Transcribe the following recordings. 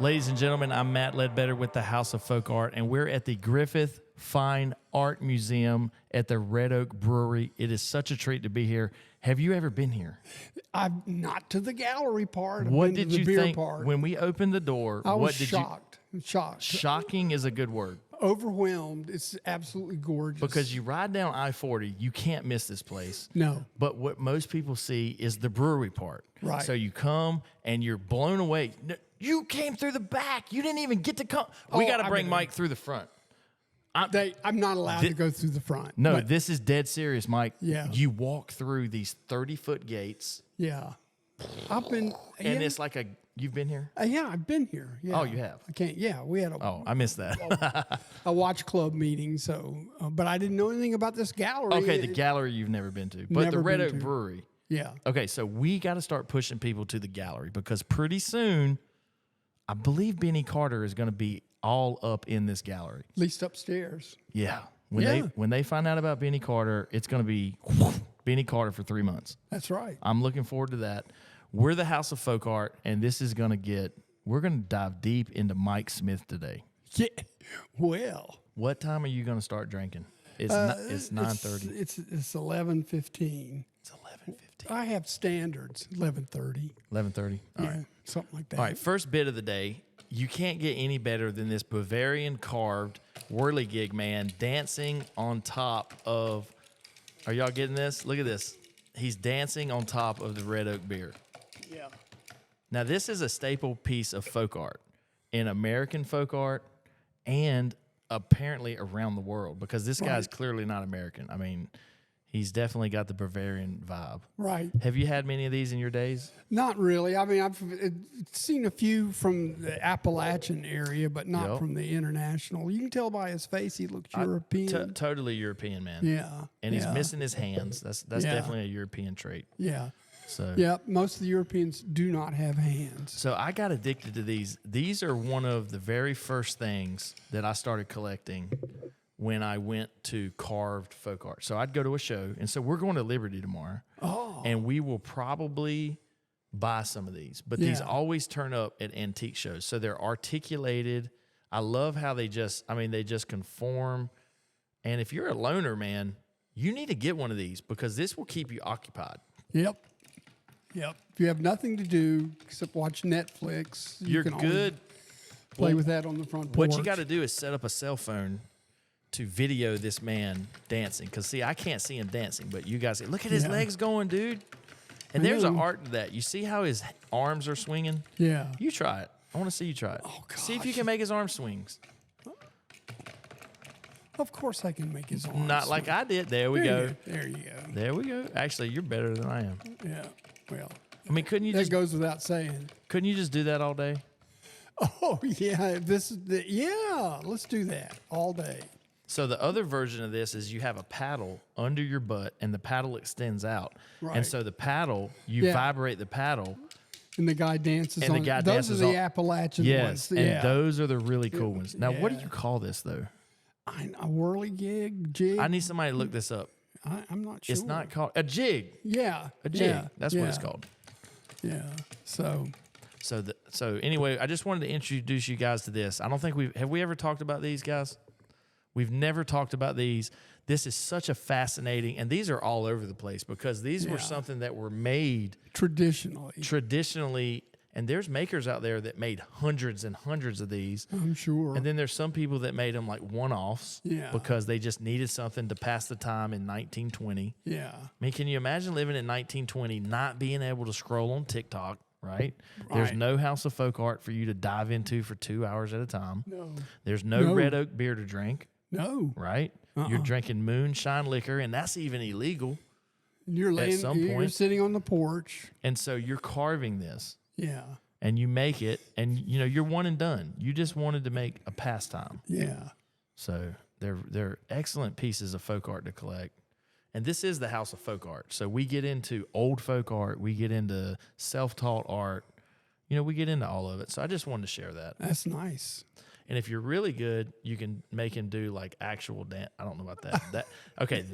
Ladies and gentlemen, I'm Matt Ledbetter with the House of Folk Art, and we're at the Griffith Fine Art Museum at the Red Oak Brewery. It is such a treat to be here. Have you ever been here? I've not to the gallery part. I've What been did to the you beer think part. when we opened the door? I was what did shocked. Shocked. Shocking is a good word. Overwhelmed. It's absolutely gorgeous. Because you ride down I-40, you can't miss this place. No. But what most people see is the brewery part. Right. So you come and you're blown away. You came through the back. You didn't even get to come. We got to bring Mike through the front. I'm not allowed to go through the front. No, but this is dead serious, Mike. Yeah. You walk through these 30-foot gates. Yeah. I've been. And it's like a, you've been here? Yeah, I've been here. Yeah. Oh, you have? I can't. Yeah, we had I missed that. a watch club meeting. So, but I didn't know anything about this gallery. Okay, the gallery you've never been to, but the Never Red been Oak to. Brewery. Yeah. Okay, so we got to start pushing people to the gallery because pretty soon, I believe Benny Carter is going to be all up in this gallery. At least upstairs. Yeah. Yeah. When they find out about Benny Carter, it's going to be Benny Carter for 3 months. That's right. I'm looking forward to that. We're the House of Folk Art, and this is going to we're going to dive deep into Mike Smith today. Yeah. Well. What time are you going to start drinking? It's 9:30. It's 11:15. It's 11:15. I have standards. 11:30. 11:30. All Yeah, right. something like that. All right, first bit of the day. You can't get any better than this Bavarian carved whirligig man dancing on top of. Are y'all getting this? Look at this. He's dancing on top of the Red Oak beer. Yeah. Now, this is a staple piece of folk art in American folk art and apparently around the world because this guy's clearly not American. I mean, he's definitely got the Bavarian vibe. Right. Have you had many of these in your days? Not really. I mean, I've seen a few from the Appalachian area, but not Yep. from the international. You can tell by his face he looks European. Totally European, man. Yeah. And he's yeah. missing his hands. That's Yeah. definitely a European trait. Yeah. So Yeah. Most of the Europeans do not have hands. So I got addicted to these. These are one of the very first things that I started collecting when I went to carved folk art. So I'd go to a show, and so we're going to Liberty tomorrow. Oh. And we will probably buy some of these. But these Yeah. always turn up at antique shows. So they're articulated. I love how they just conform. And if you're a loner, man, you need to get one of these because this will keep you occupied. Yep. Yep. If you have nothing to do except watch Netflix, You're can always good. play with that on the front porch. What you got to do is set up a cell phone to video this man dancing. Because, see, I can't see him dancing, but you guys say, look at his legs going, dude. And there's an art to that. You see how his arms are swinging? Yeah. You try it. I want to see you try it. Oh, See if you gosh. can make his arm swings. Of course I can make his arms. Not like I did. There we There go. you go. There you go. There we go. Actually, you're better than I am. Yeah. Well, I mean, couldn't you that just goes without saying. do that all day? Oh yeah, let's do that all day. So the other version of this is you have a paddle under your butt, and the paddle extends out. Right. And so the paddle, you Yeah. vibrate the paddle. And the guy dances And the on guy those dances are the on- Appalachian Yes, ones. and Yeah. those are the really cool ones. Now, what do Yeah. you call this, though? A whirligig jig. I need somebody to look this up. I'm not sure. It's not called a jig. Yeah. A jig. Yeah. That's what it's called. Yeah. So So anyway, I just wanted to introduce you guys to this. I don't think have we ever talked about these guys? We've never talked about these. This is such a fascinating, and these are all over the place because these were something that were made traditionally, and there's makers out there that made hundreds and hundreds of these. I'm sure. And then there's some people that made them like one-offs because they just needed something to pass the time in 1920. Yeah. I mean, can you imagine living in 1920, not being able to scroll on TikTok, right? There's no House of Folk Art for you to dive into for 2 hours at a time. No. There's no Red Oak beer to drink, No. right? You're drinking moonshine liquor, and that's even illegal. You're laying. some You're point. sitting on the porch. And so you're carving this, Yeah. and you make it, and you're one and done. You just wanted to make a pastime. Yeah. So they're excellent pieces of folk art to collect. And this is the House of Folk Art. So we get into old folk art. We get into self-taught art. We get into all of it. So I just wanted to share that. That's nice. And if you're really good, you can make him do like actual dance. I don't know about that.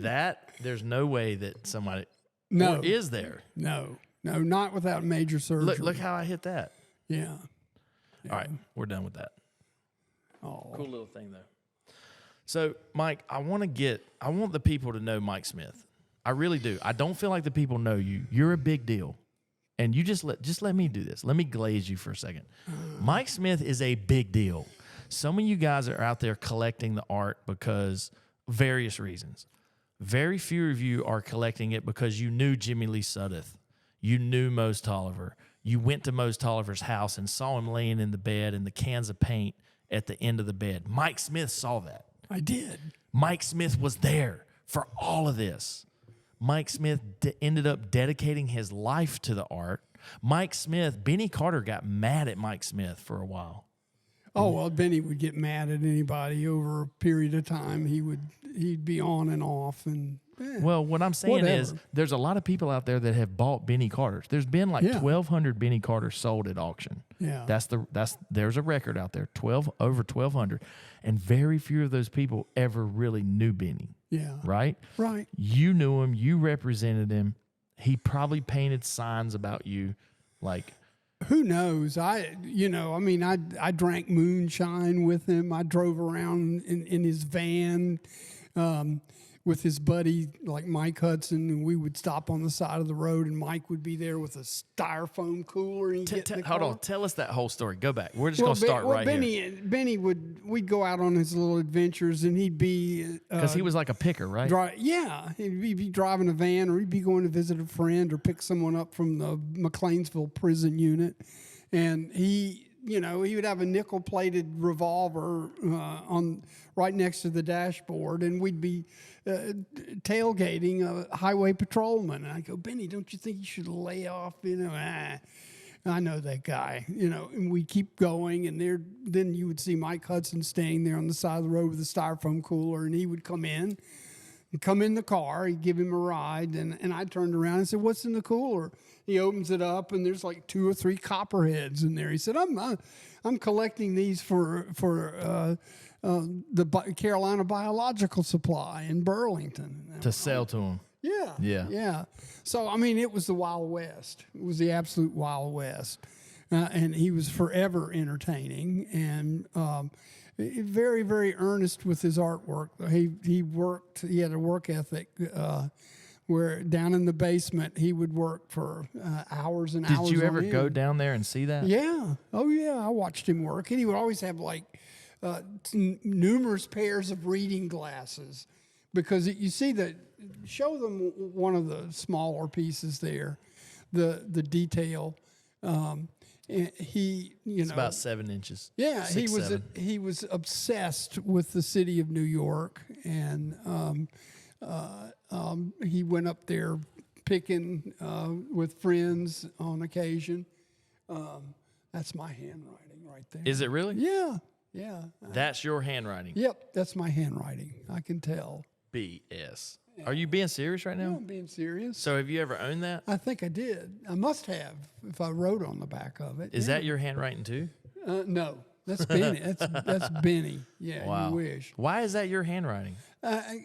That there's no way that somebody No. or is there. No. No, not without major surgery. Look how I hit that. Yeah. All right, we're done with that. Oh, Cool little thing though. So, Mike, I want the people to know Mike Smith. I really do. I don't feel like the people know you. You're a big deal. And you just let me do this. Let me glaze you for a second. Mike Smith is a big deal. Some of you guys are out there collecting the art because various reasons. Very few of you are collecting it because you knew Jimmy Lee Sudduth. You knew Mose Tolliver. You went to Mose Tolliver's house and saw him laying in the bed and the cans of paint at the end of the bed. Mike Smith saw that. I did. Mike Smith was there for all of this. Mike Smith ended up dedicating his life to the art. Mike Smith, Benny Carter got mad at Mike Smith for a while. Oh, well, Benny would get mad at anybody over a period of time. He'd be on and off. And well, what I'm saying is whatever. there's a lot of people out there that have bought Benny Carters. There's been like 1,200 Benny Carters sold at auction. Yeah. There's a record out there, over 1,200. And very few of those people ever really knew Benny. Yeah. Right? Right. You knew him. You represented him. He probably painted signs about you. Like, who knows? I drank moonshine with him. I drove around in his van with his buddy, like Mike Hudson, and we would stop on the side of the road, and Mike would be there with a styrofoam cooler. And hold on, tell us that whole story. Go back. We're just going to start right here. Benny we'd go out on his little adventures, and he'd be because he was like a picker, right? He'd be driving a van, or he'd be going to visit a friend, or pick someone up from the McLeansville prison unit, and he would have a nickel-plated revolver on right next to the dashboard, and we'd be tailgating a highway patrolman. And I go, Benny, don't you think you should lay off? I know that guy. And we keep going, and then you would see Mike Hudson staying there on the side of the road with a styrofoam cooler, and he would come in the car. He'd give him a ride, and I turned around and said, "What's in the cooler?" He opens it up, and there's like 2 or 3 copperheads in there. He said, "I'm collecting these for the Carolina Biological Supply in Burlington to sell to him." Yeah. So it was the Wild West. It was the absolute Wild West, and he was forever entertaining and very, very earnest with his artwork. He worked. He had a work ethic. Where down in the basement he would work for hours and hours. Did you ever on go end. down there and see that? Yeah. Oh, yeah. I watched him work, and he would always have like numerous pairs of reading glasses, because you see that. Show them one of the smaller pieces there, the detail. It's about 7 inches. Yeah, 6, 7. He was obsessed with the city of New York, and he went up there picking with friends on occasion. That's my handwriting right there. Is it really? Yeah. That's your handwriting? Yep, that's my handwriting. I can tell. BS. Are you being serious right now? Yeah, I'm being serious. So have you ever owned that? I think I did. I must have, if I wrote on the back of it. Is that your handwriting too? No, that's Benny. That's Benny. Yeah, wow. You wish. Why is that your handwriting?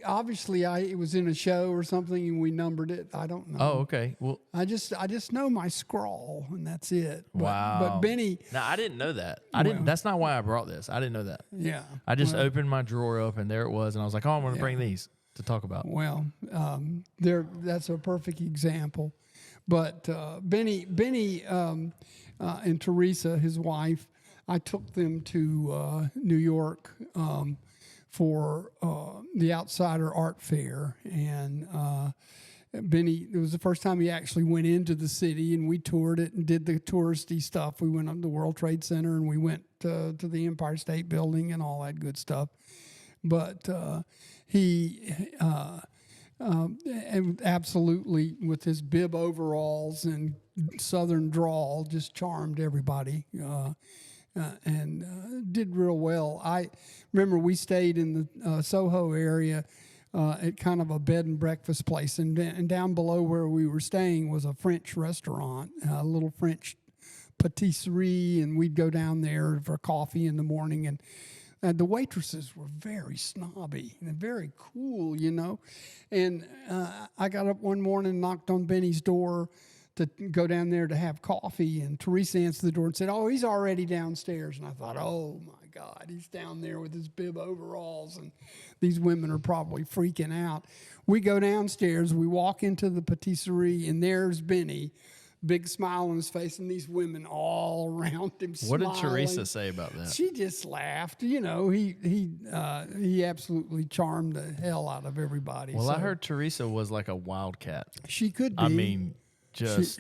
Obviously, it was in a show or something, and we numbered it. I don't know. Oh, okay. Well, I just know my scrawl, and that's it. Wow. But Benny. Now I didn't know that. I didn't. That's not why I brought this. I didn't know that. Yeah. I just opened my drawer up, and there it was, and I was like, "Oh, I'm going to bring these to talk about." Well, that's a perfect example. But Benny and Teresa, his wife, I took them to New York for the Outsider Art Fair, and Benny, it was the first time he actually went into the city, and we toured it and did the touristy stuff. We went up to the World Trade Center, and we went to the Empire State Building and all that good stuff. But he absolutely, with his bib overalls and Southern drawl, just charmed everybody. And did real well. I remember we stayed in the Soho area at kind of a bed and breakfast place, and down below where we were staying was a French restaurant, a little French patisserie, and we'd go down there for coffee in the morning, and the waitresses were very snobby and very cool, And I got up one morning and knocked on Benny's door to go down there to have coffee, and Teresa answered the door and said, "Oh, he's already downstairs." And I thought, "Oh my God, he's down there with his bib overalls, and these women are probably freaking out." We go downstairs, we walk into the patisserie, and there's Benny, big smile on his face, and these women all around him What smiling. did Teresa say about that? She just laughed. You know, he absolutely charmed the hell out of everybody. Well, so I heard Teresa was like a wildcat. she could be. I mean,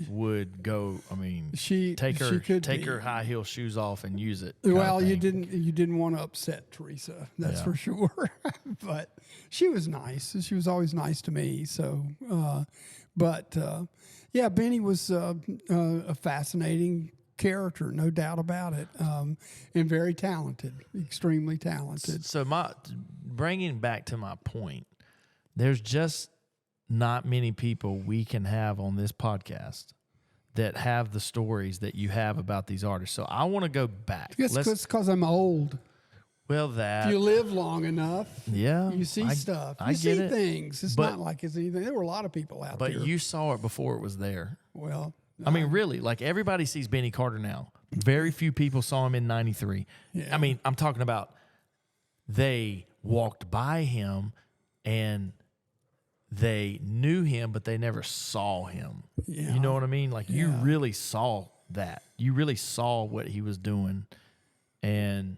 would go. I mean, take her high heel shoes off and use it. Well, you didn't want to upset Teresa, that's for sure. But she was nice. She was always nice to me. So, yeah, Benny was a fascinating character, no doubt about it, and very talented, extremely talented. So bringing back to my point, there's just not many people we can have on this podcast that have the stories that you have about these artists. So I want to go back. It's because I'm old. Well, that If you live long enough, you see stuff. You see things. It's not like it's anything. There were a lot of people out there. But you saw it before it was there. Well, I mean, really, like everybody sees Benny Carter now. Very few people saw him in '93. Yeah. I mean, I'm talking about they walked by him and they knew him, but they never saw him. Yeah. You know what I mean? Like you really saw that. You really saw what he was doing. And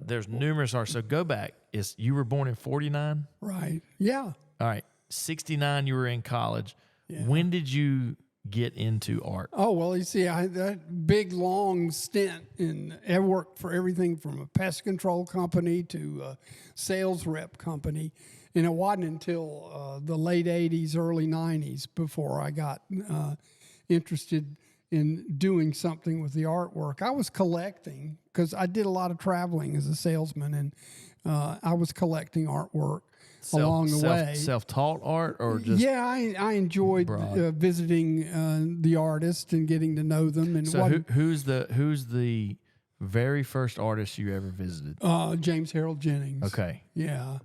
there's numerous artists. So go back. You were born in 49? Right. Yeah. All right. 69, you were in college. Yeah. When did you get into art? Oh, well, you see, I had that big, long stint I worked for everything from a pest control company to a sales rep company. And it wasn't until the late 80s, early 90s before I got interested in doing something with the artwork. I was collecting because I did a lot of traveling as a salesman, and I was collecting artwork along the way. Self-taught art or just... Yeah, I enjoyed visiting the artist and getting to know them. And so who's the very first artist you ever visited? James Harold Jennings. Okay. Yeah.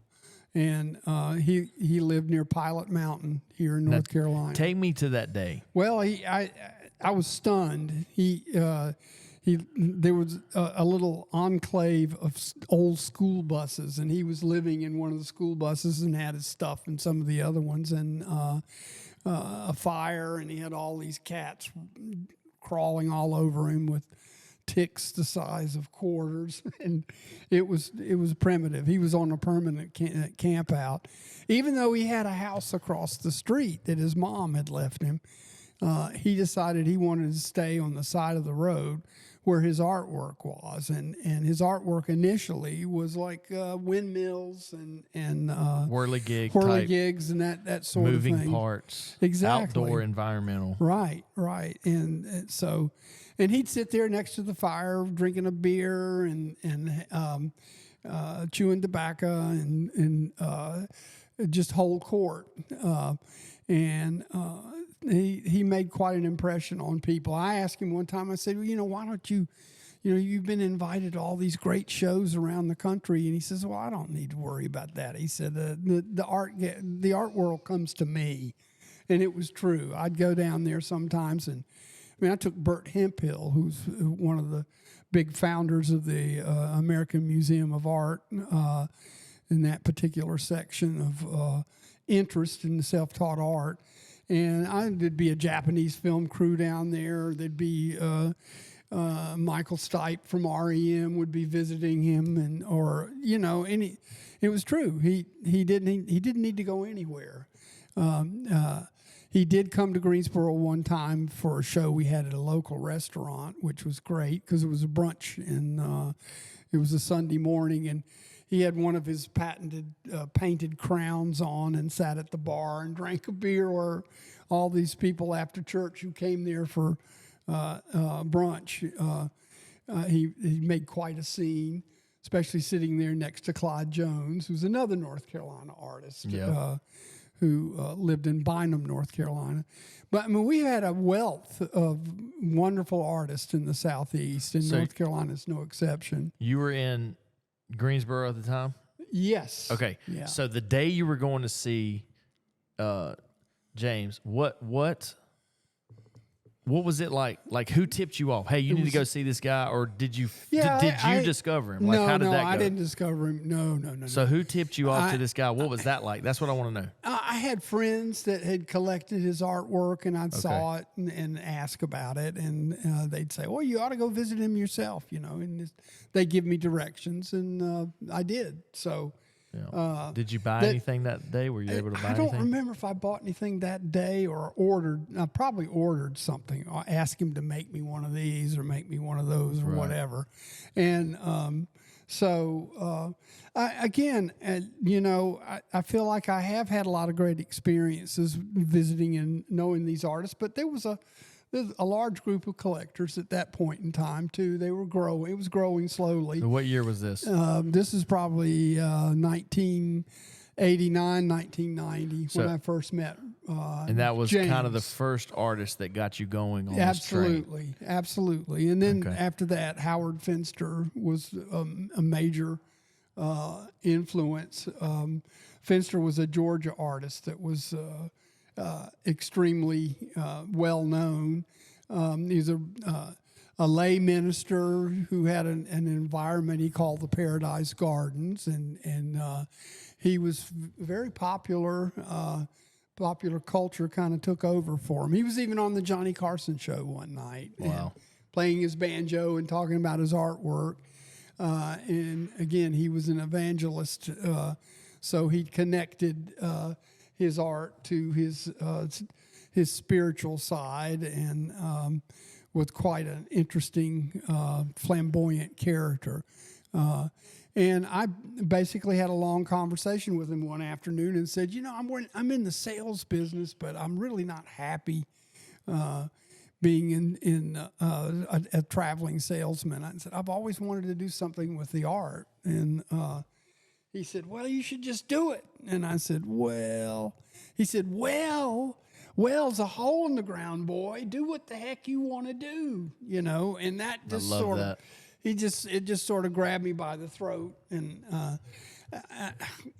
And he lived near Pilot Mountain here in North Carolina. Take me to that day. Well, I was stunned. There was a little enclave of old school buses, and he was living in one of the school buses and had his stuff in some of the other ones, and a fire, and he had all these cats crawling all over him with ticks the size of quarters, and it was primitive. He was on a permanent camp out, even though he had a house across the street that his mom had left him. He decided he wanted to stay on the side of the road where his artwork was, and his artwork initially was like windmills and whirligigs and that sort of thing. Moving parts, exactly. Outdoor environmental. Right, and so. And he'd sit there next to the fire, drinking a beer and chewing tobacco and just whole court. He made quite an impression on people. I asked him one time. I said, "Well, why don't you? You've been invited to all these great shows around the country." And he says, "Well, I don't need to worry about that." He said, "The art world comes to me," and it was true. I'd go down there sometimes and. I took Bert Hemphill, who's one of the big founders of the American Museum of Art, in that particular section of interest in self-taught art. And there'd be a Japanese film crew down there. There'd be Michael Stipe from REM would be visiting him, and it was true. He didn't need to go anywhere. He did come to Greensboro one time for a show we had at a local restaurant, which was great because it was a brunch, and it was a Sunday morning, and he had one of his patented painted crowns on and sat at the bar and drank a beer, where all these people after church who came there for brunch, he made quite a scene, especially sitting there next to Clyde Jones, who's another North Carolina artist. Yeah. Who lived in Bynum, North Carolina. But we had a wealth of wonderful artists in the Southeast, and North Carolina is no exception. You were in Greensboro at the time? Yes. Okay. Yeah. So the day you were going to see James, what What was it like? Like, who tipped you off? Hey, you need to go see this guy, or did you? Yeah, did you discover him? Like, no, how did that go? I didn't discover him. No. So who tipped you off to this guy? What was that like? That's what I want to know. I had friends that had collected his artwork, and I'd saw it and ask about it, and they'd say, "Well, you ought to go visit him yourself," and they give me directions, and I did. So. Yeah. Did you buy anything that day? Were you able to buy anything? I don't remember if I bought anything that day or ordered. I probably ordered something. I asked him to make me one of these or make me one of those or whatever. And I feel like I have had a lot of great experiences visiting and knowing these artists, but there's a large group of collectors at that point in time too. They were growing. It was growing slowly. So what year was this? This is probably 1989, 1990 when I first met. And that was James. kind of the first artist that got you going on this train. Absolutely. And then after that, Howard Finster was a major influence. Finster was a Georgia artist that was extremely well known. He's a lay minister who had an environment he called the Paradise Gardens, and he was very popular. Popular culture kind of took over for him. He was even on the Johnny Carson show one night, playing his banjo and talking about his artwork. And again, he was an evangelist, so he connected his art to his spiritual side, and with quite an interesting, flamboyant character. And I basically had a long conversation with him one afternoon and said, I'm in the sales business, but I'm really not happy being a traveling salesman. I said, I've always wanted to do something with the art. And he said, well, you should just do it. And I said, well, he said, well's a hole in the ground, boy. Do what the heck you want to do, and that just sort of, it just sort of grabbed me by the throat. And,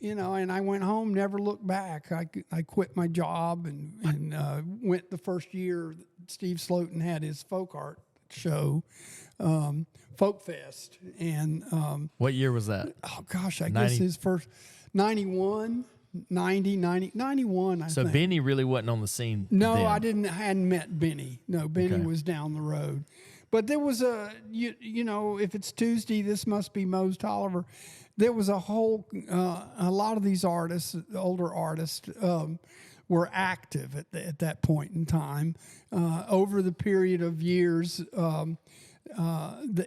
and I went home, never looked back. I quit my job and went the first year Steve Slotin had his folk art show, Folk Fest. And what year was that? Oh, gosh, I guess his first 91. 91, I think. So Benny really wasn't on the scene. No, then. I hadn't met Benny. No, Benny was down the road. But there was if it's Tuesday, this must be Mose Tolliver. There was a lot of these artists, older artists, were active at that point in time. Over the period of years,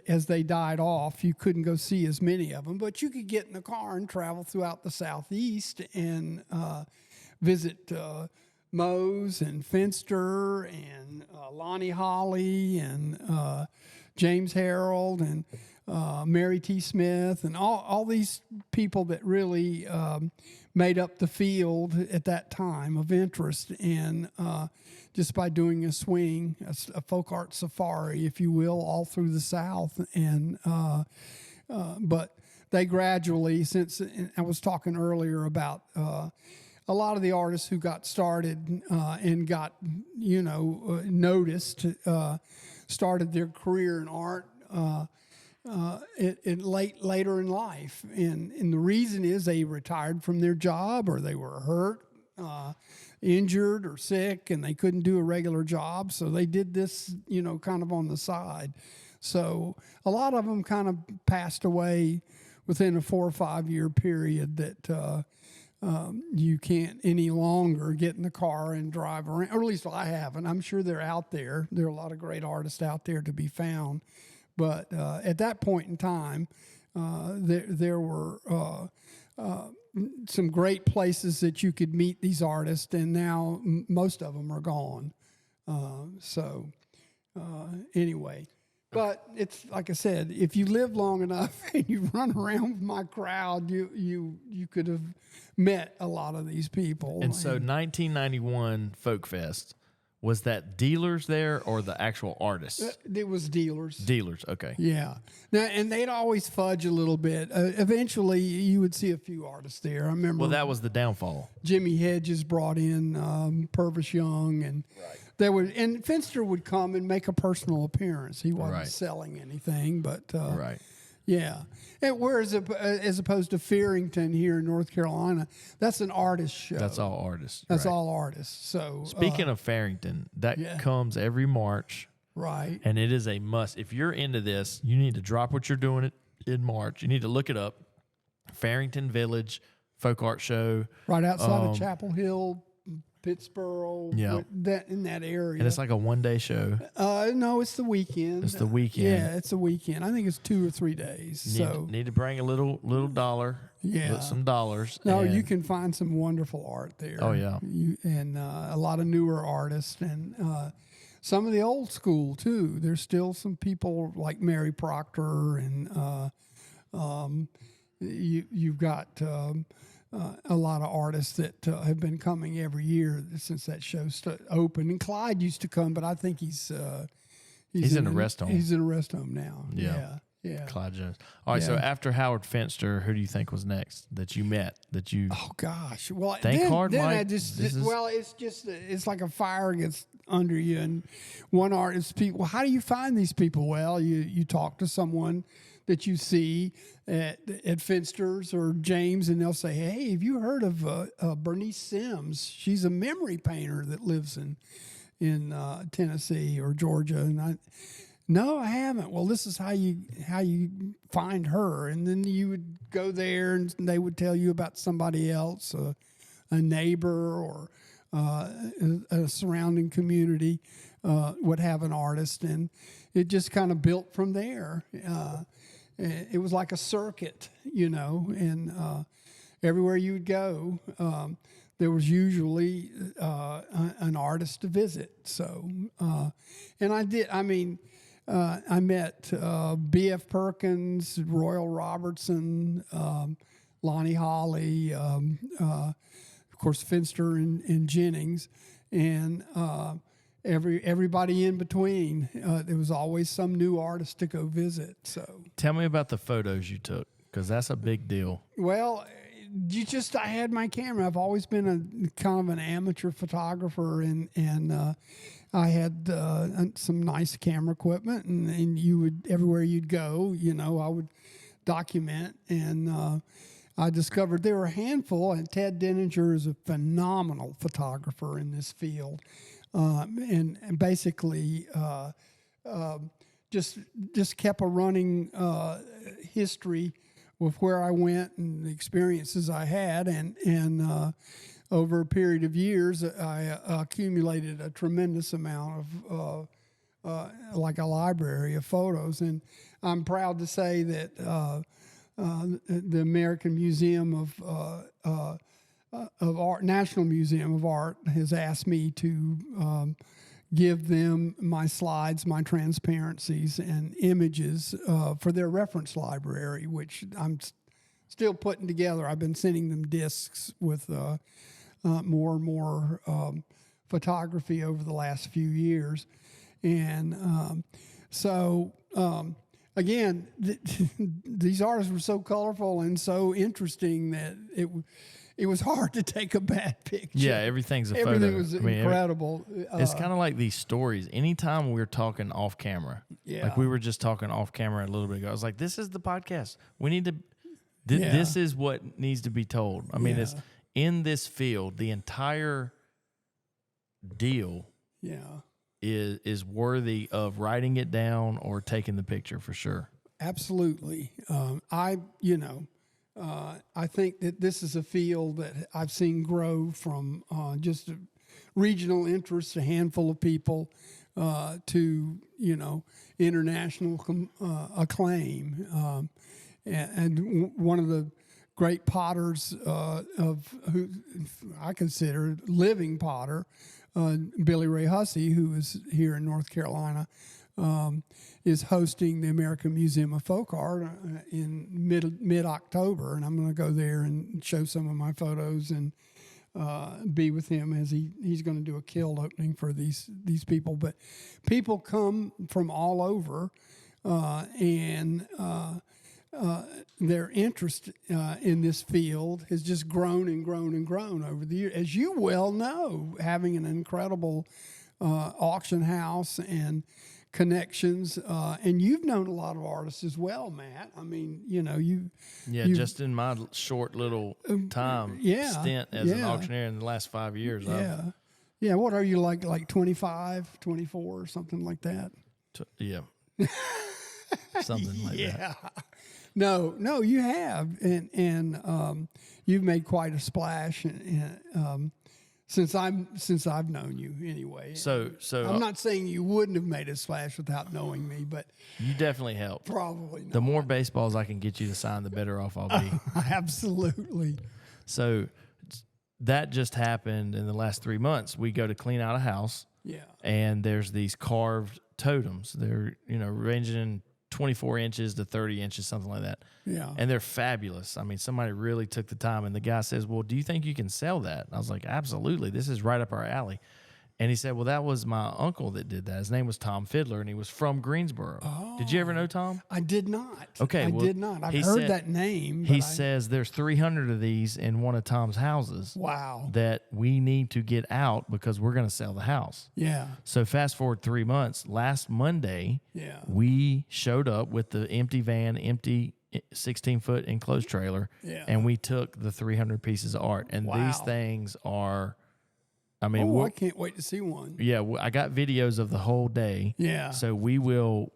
as they died off, you couldn't go see as many of them, but you could get in the car and travel throughout the Southeast and visit Mose and Finster and Lonnie Holly and James Harold and Mary T. Smith and all these people that really made up the field at that time of interest. And just by doing a swing, a folk art safari, if you will, all through the South. And but they gradually, since I was talking earlier about a lot of the artists who got started and got noticed, started their career in art later in life, and the reason is they retired from their job or they were hurt. Injured or sick, and they couldn't do a regular job, so they did this, kind of on the side. So a lot of them kind of passed away within a 4 or 5 year period that you can't any longer get in the car and drive around, or at least I haven't. I'm sure they're out there. There are a lot of great artists out there to be found. But at that point in time, there were some great places that you could meet these artists, and now most of them are gone. Anyway, but it's like I said, if you live long enough and you run around with my crowd, you could have met a lot of these people. And so 1991 Folk Fest, was that dealers there or the actual artists? It was dealers. Dealers, okay. Yeah. Now, and they'd always fudge a little bit. Eventually, you would see a few artists there. I remember. Well, that was the downfall. Jimmy Hedges brought in Purvis Young, and There would, and Finster would come and make a personal appearance. He wasn't Right. selling anything, but Right. yeah. And whereas as opposed to Fearrington here in North Carolina, that's an artist show. That's all artists. That's right. all artists. So Speaking of Fearrington, that comes every March, right. and it is a must. If you're into this, you need to drop what you're doing in March. You need to look it up. Fearrington Village Folk Art Show. Right outside of Chapel Hill, Pittsburgh, Yeah. in that area. And it's like a one-day show. No, it's the weekend. It's the weekend. Yeah, it's the weekend. I think it's 2 or 3 days. Need to bring a little dollar. Yeah. Some dollars. No, and you can find some wonderful art there. Oh, yeah. And a lot of newer artists and some of the old school too. There's still some people like Mary Proctor and you've got a lot of artists that have been coming every year since that show opened. And Clyde used to come, but I think he's in a rest home. He's in a rest home now. Yeah. Yeah. Clyde Jones. All right, so after Howard Finster, who do you think was next that you met? Oh gosh! Well, Think hard, then Mike. I it's like a fire gets under you, and one artist people. How do you find these people? Well, you talk to someone that you see at Finster's or James, and they'll say, "Hey, have you heard of Bernice Sims? She's a memory painter that lives in Tennessee or Georgia." And no, I haven't. Well, this is how you find her, and then you would go there, and they would tell you about somebody else, a neighbor or a surrounding community would have an artist, and it just kind of built from there. It was like a circuit, and everywhere you would go, there was usually an artist to visit. So, and I met B.F. Perkins, Royal Robertson, Lonnie Holly, of course Finster and Jennings, and everybody in between. There was always some new artist to go visit. So Tell me about the photos you took, because that's a big deal. well. I had my camera. I've always been a kind of an amateur photographer, and I had some nice camera equipment, and you would everywhere you'd go, I would document, and I discovered there were a handful, and Ted Denninger is a phenomenal photographer in this field, and basically just kept a running history with where I went and the experiences I had, and over a period of years, I accumulated a tremendous amount of, like a library of photos, and I'm proud to say that the American Museum of Art, National Museum of Art, has asked me to give them my slides, my transparencies, and images for their reference library, which I'm still putting together. I've been sending them discs with more and more photography over the last few years. And again, these artists were so colorful and so interesting that it was hard to take a bad picture. Yeah, everything's a photo. Everything was incredible. It's kind of like these stories. Anytime we're talking off camera, like we were just talking off camera a little bit ago, I was like, this is the podcast. We need to, this is what needs to be told. I mean, it's in this field, the entire deal is worthy of writing it down or taking the picture for sure. Absolutely. I think that this is a field that I've seen grow from just a regional interest, a handful of people, to international acclaim. And one of the great potters of who I consider living potter, Billy Ray Hussey, who is here in North Carolina, is hosting the American Museum of Folk Art in mid-October, and I'm going to go there and show some of my photos and be with him as he's going to do a kiln opening for these people. But people come from all over, and their interest in this field has just grown and grown and grown over the years, as you well know, having an incredible auction house and connections. And you've known a lot of artists as well, Matt. I mean, you've just in my short little time stint as an auctioneer in the last 5 years. Yeah. What are you like 25, 24 or something like that? Something like that. No, you have, and you've made quite a splash, since I've known you anyway. So I'm not saying you wouldn't have made a splash without knowing me, but you definitely helped. Probably not. The more baseballs I can get you to sign, the better off I'll be. Absolutely. So that just happened in the last 3 months. We go to clean out a house. Yeah. And there's these carved totems. They're, ranging 24 inches to 30 inches, something like that. Yeah. And they're fabulous. I mean, somebody really took the time. And the guy says, well, do you think you can sell that? And I was like, absolutely. This is right up our alley. And he said, well, that was my uncle that did that. His name was Tom Fiddler, and he was from Greensboro. Oh, did you ever know Tom? I did not. Okay. I did not. I've heard that name. He says there's 300 of these in one of Tom's houses. Wow. That we need to get out because we're going to sell the house. Yeah. So fast forward 3 months. Last Monday, we showed up with the empty van, empty 16-foot enclosed trailer, and we took the 300 pieces of art. And these things are... I mean, I can't wait to see one. Yeah, I got videos of the whole day. Yeah. So we'll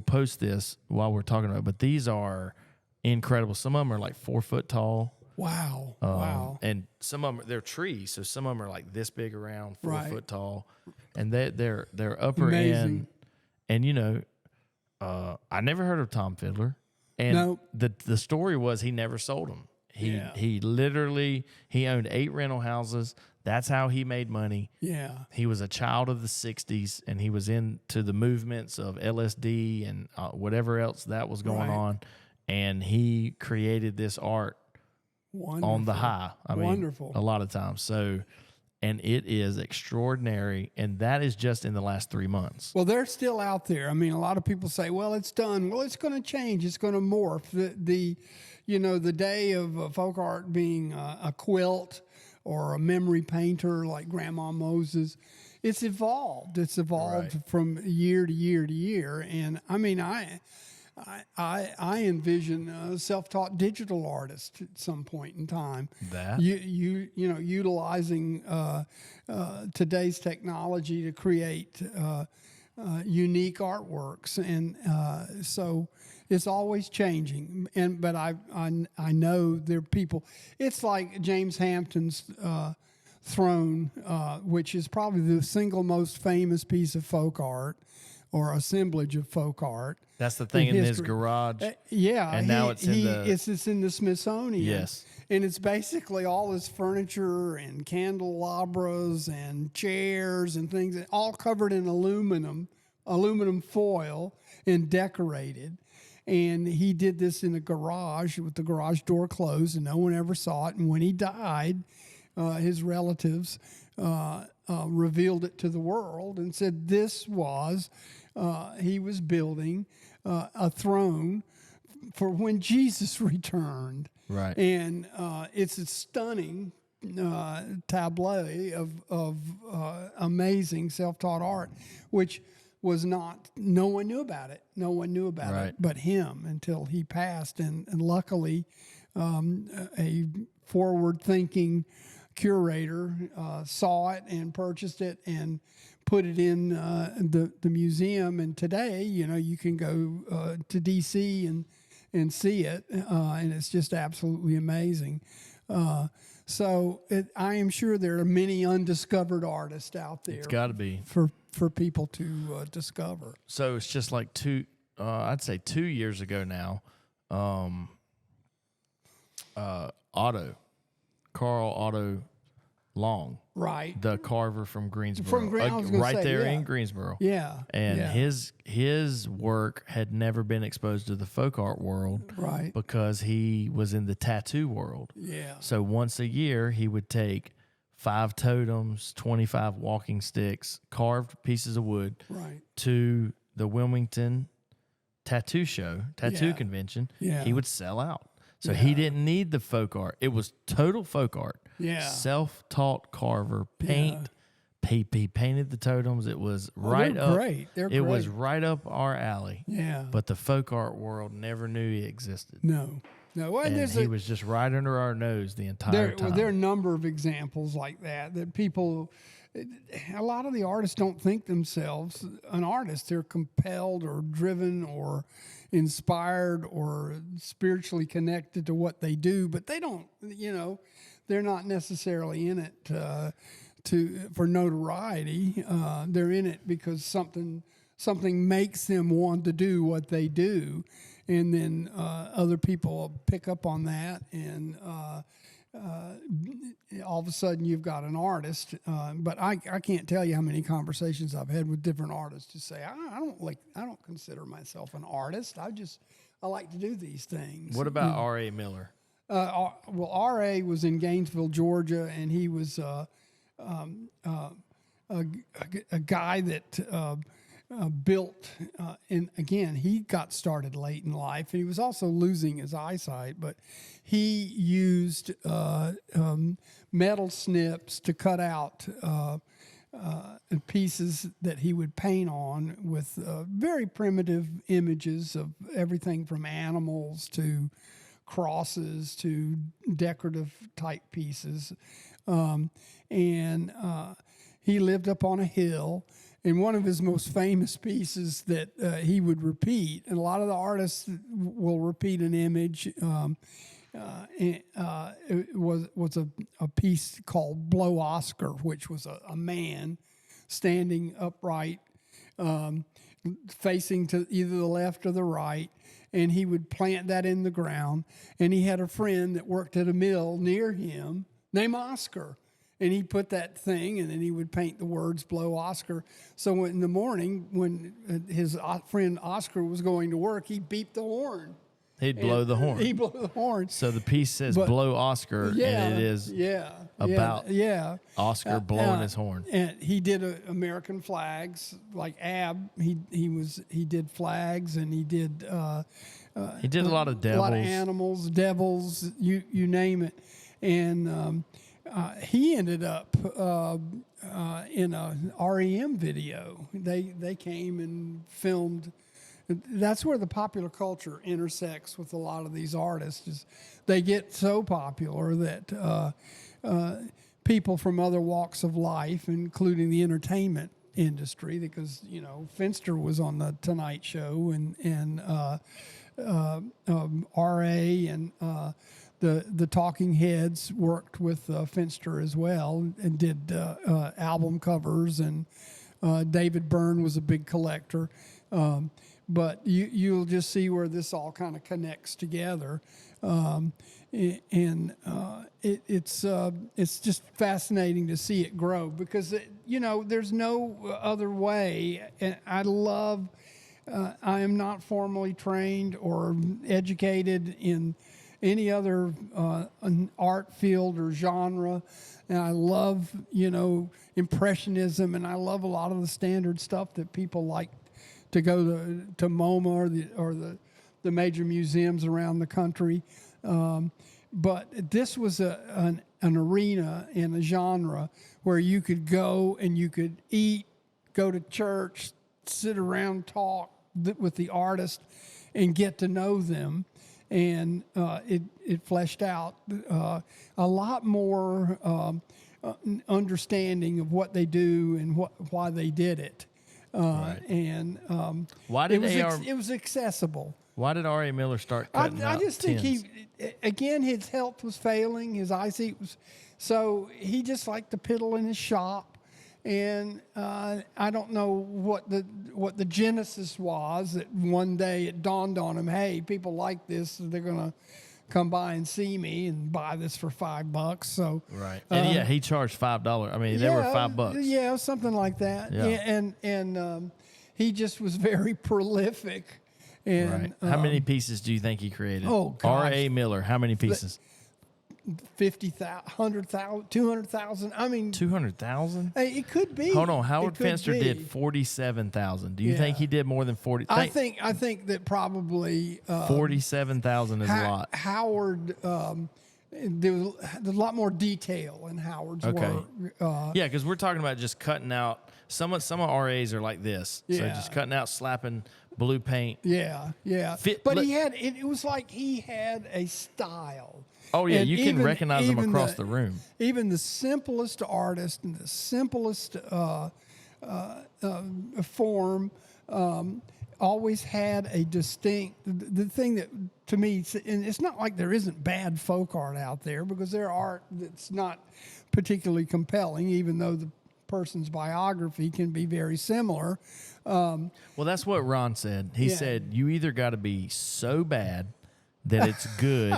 post this while we're talking about it. But these are incredible. Some of them are like 4 foot tall. Wow. Wow. And some of them, they're trees. So some of them are like this big around, 4 foot tall. And they're upper end. And, I never heard of Tom Fiddler. And the story was he never sold them. He literally owned 8 rental houses. That's how he made money. Yeah. He was a child of the 60s, and he was into the movements of LSD and whatever else that was going on. And he created this art on the high. I mean, a lot of times. So, and it is extraordinary. And that is just in the last 3 months. Well, they're still out there. I mean, a lot of people say, well, it's done. Well, it's going to change. It's going to morph. The day of folk art being a quilt or a memory painter like Grandma Moses, it's evolved. It's evolved from year to year to year. And I mean, I envision a self-taught digital artist at some point in time. That utilizing today's technology to create unique artworks, and so it's always changing. But I know there are people. It's like James Hampton's Throne, which is probably the single most famous piece of folk art or assemblage of folk art. That's the thing in his garage. And now it's in the Smithsonian. Yes. And it's basically all his furniture and candelabras and chairs and things, all covered in aluminum foil and decorated. And he did this in a garage with the garage door closed, and no one ever saw it. And when he died, his relatives revealed it to the world and said this was, he was building a throne for when Jesus returned. Right. And it's a stunning tableau of amazing self-taught art, which was no one knew about it. No one knew about it but him until he passed. And luckily, a forward-thinking curator saw it and purchased it and put it in the museum. And today, you can go to D.C. and see it, and it's just absolutely amazing. So I am sure there are many undiscovered artists out there. It's got to be for people to discover. So it's just like I'd say 2 years ago now. Carl Otto Long, right? The carver from Greensboro, in Greensboro. Yeah, and his work had never been exposed to the folk art world, right? Because he was in the tattoo world. Yeah. So once a year, he would take 5 totems, 25 walking sticks, carved pieces of wood, right, to the Wilmington tattoo convention. Yeah. He would sell out. So he didn't need the folk art. It was total folk art. Yeah. Self-taught carver, He painted the totems. It was right they're up. Great. They're it great. was right up our alley. Yeah. But the folk art world never knew he existed. No. Well, And he was just right under our nose the entire time. There are a number of examples like that people, a lot of the artists don't think themselves an artist. They're compelled or driven or inspired or spiritually connected to what they do, but they don't, they're not necessarily in it for notoriety. They're in it because something makes them want to do what they do. And then other people pick up on that, and all of a sudden you've got an artist. But I can't tell you how many conversations I've had with different artists who say, I don't consider myself an artist. I like to do these things. What about R.A. Miller? Well, R.A. was in Gainesville, Georgia, and he was a guy that built, and again, he got started late in life, and he was also losing his eyesight, but he used metal snips to cut out pieces that he would paint on with very primitive images of everything from animals to crosses to decorative type pieces. And he lived up on a hill. And one of his most famous pieces that he would repeat, and a lot of the artists will repeat an image, it was a piece called Blow Oscar, which was a man standing upright, facing to either the left or the right, and he would plant that in the ground. And he had a friend that worked at a mill near him named Oscar. And he put that thing, and then he would paint the words "Blow Oscar." So in the morning, when his friend Oscar was going to work, he beeped the horn. He'd blow the horn. He'd blow the horn. So the piece says "Blow Oscar," and it is about Oscar blowing his horn. And he did American flags, like Ab. He did flags, and he did a lot of devils, a lot of animals, devils, you name it, and. He ended up in a REM video. They came and filmed. That's where the popular culture intersects with a lot of these artists. Is they get so popular that people from other walks of life, including the entertainment industry, because Finster was on the Tonight Show, and R.A. and the Talking Heads worked with Finster as well and did album covers, and David Byrne was a big collector. But you'll just see where this all kind of connects together, and it's just fascinating to see it grow because there's no other way. And I am not formally trained or educated in any other an art field or genre, and I love impressionism, and I love a lot of the standard stuff that people like to go to MoMA or the major museums around the country. But this was an arena and a genre where you could go and you could eat, go to church, sit around, talk with the artist, and get to know them. And it fleshed out a lot more understanding of what they do and why they did it. Right. And why did it was accessible. Why did R.A. Miller start cutting out I just think his health was failing, his eyesight was, so he just liked to piddle in his shop. And I don't know what the genesis was, that one day it dawned on him, hey, people like this, so they're going to come by and see me and buy this for $5. So right, and he charged $5. I mean, they were $5. Yeah, something like that. Yeah. And he just was very prolific. And right. How many pieces do you think he created? Oh, gosh. R.A. Miller, how many pieces? 50,000, 100,000, 200,000. I mean, 200,000. It could be. Hold on, Howard Finster did 47,000. Do you think he did more than 40? I think that probably 47,000 is a lot. Howard there's a lot more detail in Howard's work. Yeah, because we're talking about just cutting out. Some of RAs are like this. So Yeah. just cutting out, slapping blue paint. Yeah. But it was like he had a style. Oh, yeah, And you can recognize them across the room. Even the simplest artist and the simplest form always had a distinct. The thing that to me, and it's not like there isn't bad folk art out there, because there are art that's not particularly compelling, even though the person's biography can be very similar. Well, that's what Ron said. He said, you either got to be so bad that it's good,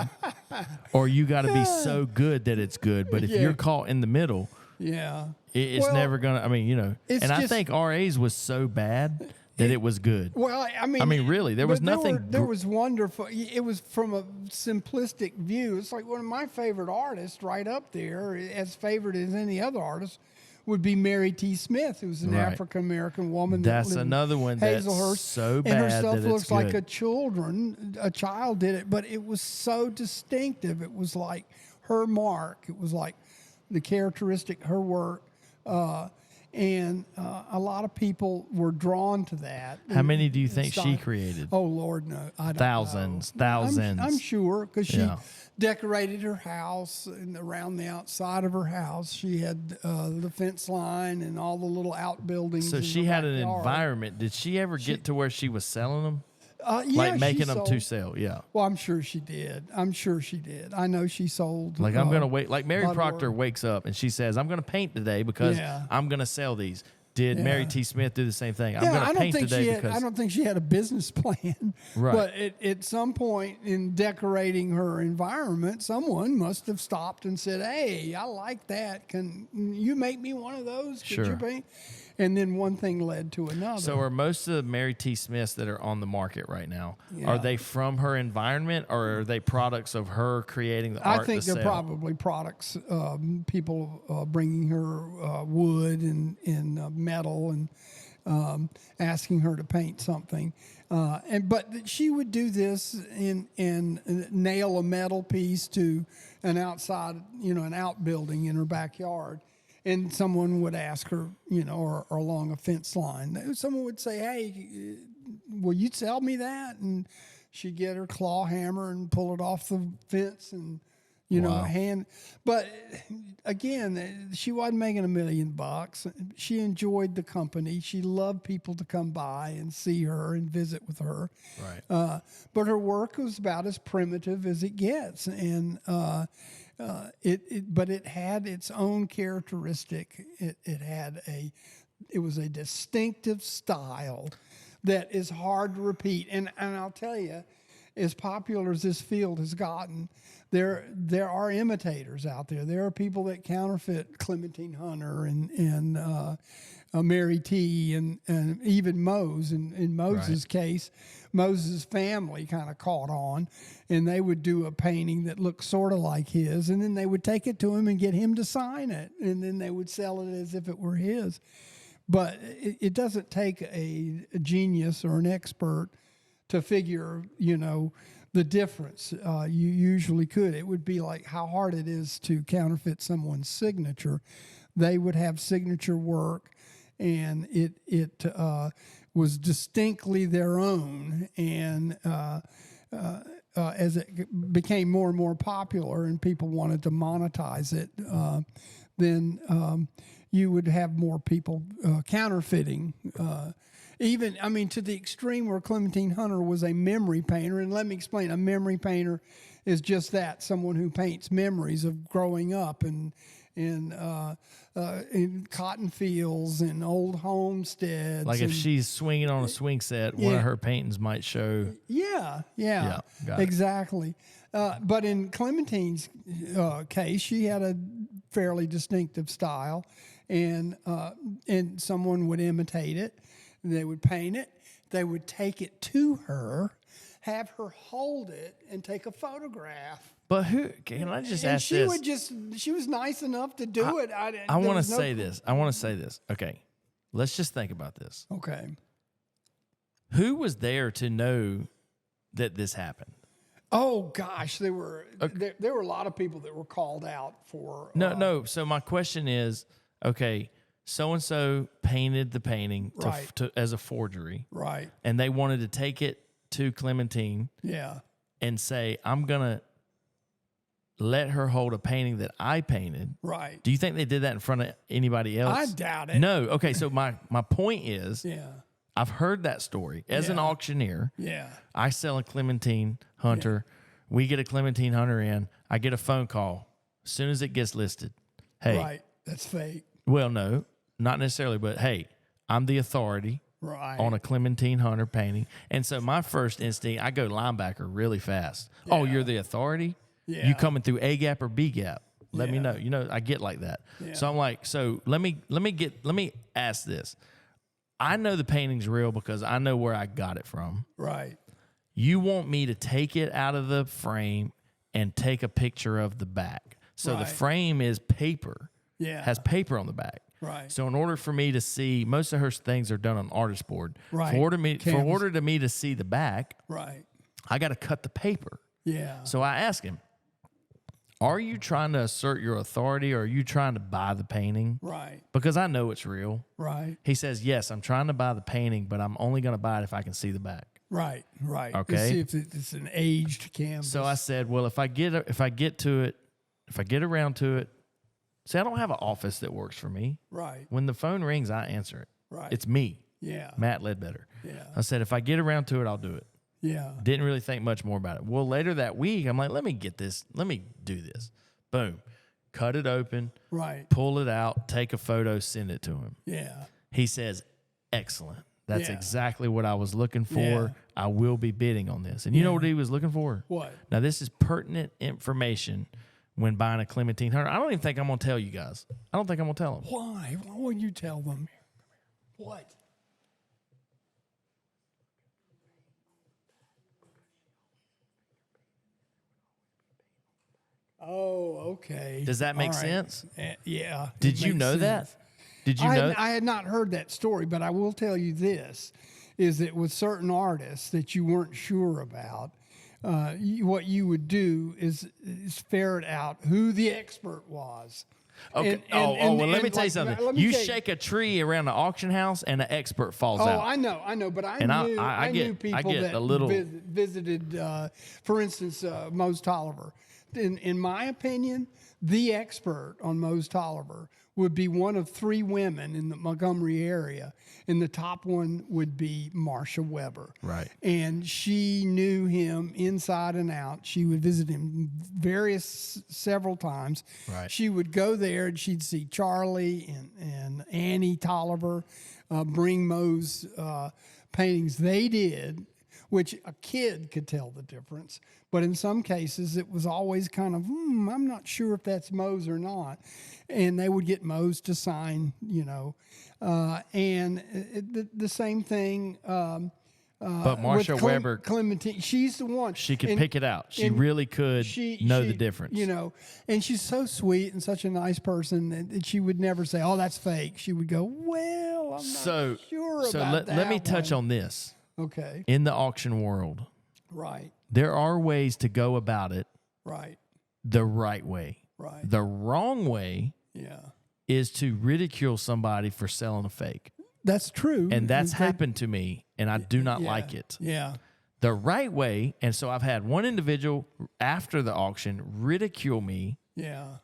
or you got to be so good that it's good. But if you're caught in the middle, it's never going to, I mean, you know. And I think RA's was so bad that it was good. Well, I mean, really, there was nothing. There was wonderful. It was from a simplistic view. It's like one of my favorite artists, right up there, as favored as any other artist, would be Mary T. Smith, who's an African American woman. That's another one that's so bad, and her stuff that looks it's like good. a child did it, but it was so distinctive. It was like her mark. It was like the characteristic, her work. And a lot of people were drawn to that. How many do you think she created? Oh, Lord, no. I don't Thousands. I'm sure, because she decorated her house, and around the outside of her house, she had the fence line and all the little outbuildings. So she had an environment. Did she ever get to where she was selling them? Yeah, making them to sell, Well, I'm sure she did. I know she sold. Like, I'm going to wait. Like, Mary Proctor wakes up and she says, I'm going to paint today because I'm going to sell these. Did Mary T. Smith do the same thing? I'm going to paint today because... I don't think she had a business plan. Right. But at some point in decorating her environment, someone must have stopped and said, hey, I like that. Can you make me one of those? Could you paint? And then one thing led to another. So are most of the Mary T. Smiths that are on the market right now, are they from her environment, or are they products of her creating the art? I think they're probably products, people bringing her wood and metal and asking her to paint something. But she would do this and nail a metal piece to an outside, an outbuilding in her backyard. And someone would ask her, or along a fence line, someone would say, hey, will you sell me that? And she'd get her claw hammer and pull it off the fence and, hand. But again, she wasn't making $1 million. She enjoyed the company. She loved people to come by and see her and visit with her. Right. But her work was about as primitive as it gets. And, but it had its own characteristic. It was a distinctive style that is hard to repeat. And I'll tell you, as popular as this field has gotten, there are imitators out there. There are people that counterfeit Clementine Hunter and Mary T. and even Mose. In Mose's case, Moses' family kind of caught on, and they would do a painting that looked sort of like his, and then they would take it to him and get him to sign it, and then they would sell it as if it were his. But it doesn't take a genius or an expert to figure, the difference. You usually could. It would be like how hard it is to counterfeit someone's signature. They would have signature work, and it was distinctly their own. And as it became more and more popular and people wanted to monetize it, then you would have more people counterfeiting. Even, to the extreme where Clementine Hunter was a memory painter. And let me explain, a memory painter is just that, someone who paints memories of growing up in cotton fields and old homesteads. Like if she's swinging on a swing set, one of her paintings might show. Yeah, got exactly. But in Clementine's case, she had a fairly distinctive style, and someone would imitate it. They would paint it. They would take it to her, have her hold it, and take a photograph. But who? Can I just ask she this? She was nice enough to do it. I want to say this. Okay, let's just think about this. Okay. Who was there to know that this happened? Oh gosh, there were a lot of people that were called out for. No. So my question is, okay, so and so painted the painting as a forgery, right? And they wanted to take it to Clementine, and say, I'm gonna let her hold a painting that I painted. Right. Do you think they did that in front of anybody else? I doubt it. No. Okay. So my point is, I've heard that story as an auctioneer. Yeah. I sell a Clementine Hunter. We get a Clementine Hunter in. I get a phone call as soon as it gets listed. Hey. Right. That's fake. Well, no, not necessarily, but hey, I'm the authority on a Clementine Hunter painting. And so my first instinct, I go linebacker really fast. Yeah. Oh, you're the authority? Yeah. You coming through A gap or B gap? Let me know. You know, I get like that. Yeah. So I'm like, so let me ask this. I know the painting's real because I know where I got it from. Right. You want me to take it out of the frame and take a picture of the back. So the frame is paper. Yeah. Has paper on the back. Right. So in order for me to see, most of her things are done on artist board. Right. For order to me to see the back, I got to cut the paper. Yeah. So I asked him, are you trying to assert your authority or are you trying to buy the painting? Right. Because I know it's real. Right. He says, yes, I'm trying to buy the painting, but I'm only going to buy it if I can see the back. Right. Okay. To see if it's an aged canvas. So I said, well, if I get around to it, see, I don't have an office that works for me. Right. When the phone rings, I answer it. Right. It's me. Yeah. Matt Ledbetter. Yeah. I said, if I get around to it, I'll do it. Yeah. Didn't really think much more about it. Well, later that week, I'm like, let me get this. Let me do this. Boom. Cut it open. Right. Pull it out. Take a photo. Send it to him. Yeah. He says, excellent. That's exactly what I was looking for. Yeah. I will be bidding on this. And you know what he was looking for? What? Now, this is pertinent information when buying a Clementine Hunter. I don't even think I'm going to tell you guys. I don't think I'm going to tell them. Why? Why wouldn't you tell them? What? Oh, okay. Does that make sense? Yeah. Did you know that? Did you know? I had not heard that story, but I will tell you this, is that with certain artists that you weren't sure about, what you would do is ferret out who the expert was. Okay. Well, let me tell you something. You shake a tree around the auction house and an expert falls out. Oh, I know. But I knew people that visited, for instance, Mose Tolliver. In my opinion, the expert on Mose Tolliver would be one of three women in the Montgomery area, and the top one would be Marcia Weber. Right. And she knew him inside and out. She would visit him several times. Right. She would go there and she'd see Charlie and Annie Tolliver bring Mose paintings. They did, which a kid could tell the difference. But in some cases, it was always kind of, I'm not sure if that's Mose or not. And they would get Mose to sign, and the same thing. But Marcia Weber, Clementine, she's the one. She could pick it out. She really could know the difference. And she's so sweet and such a nice person that she would never say, "Oh, that's fake." She would go, "Well, I'm not sure about that." Let me touch on this. Okay. In the auction world, right, there are ways to go about it. Right. The right way. Right. The wrong way. Is to ridicule somebody for selling a fake. That's true. And that's happened to me, and I do not like it. Yeah. The right way, and so I've had one individual after the auction ridicule me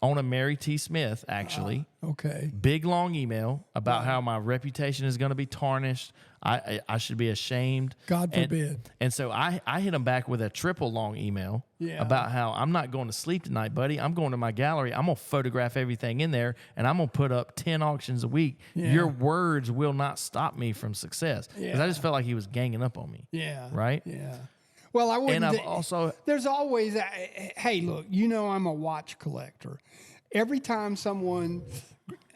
on a Mary T. Smith, actually. Okay. Big, long email about how my reputation is going to be tarnished. I should be ashamed. God forbid. And so I hit him back with a triple long email about how I'm not going to sleep tonight, buddy. I'm going to my gallery. I'm going to photograph everything in there, and I'm going to put up 10 auctions a week. Yeah. Your words will not stop me from success. Because I just felt like he was ganging up on me. Yeah. Right? Yeah. Well, I wouldn't. And I've also... There's always... hey, look, I'm a watch collector. Every time someone,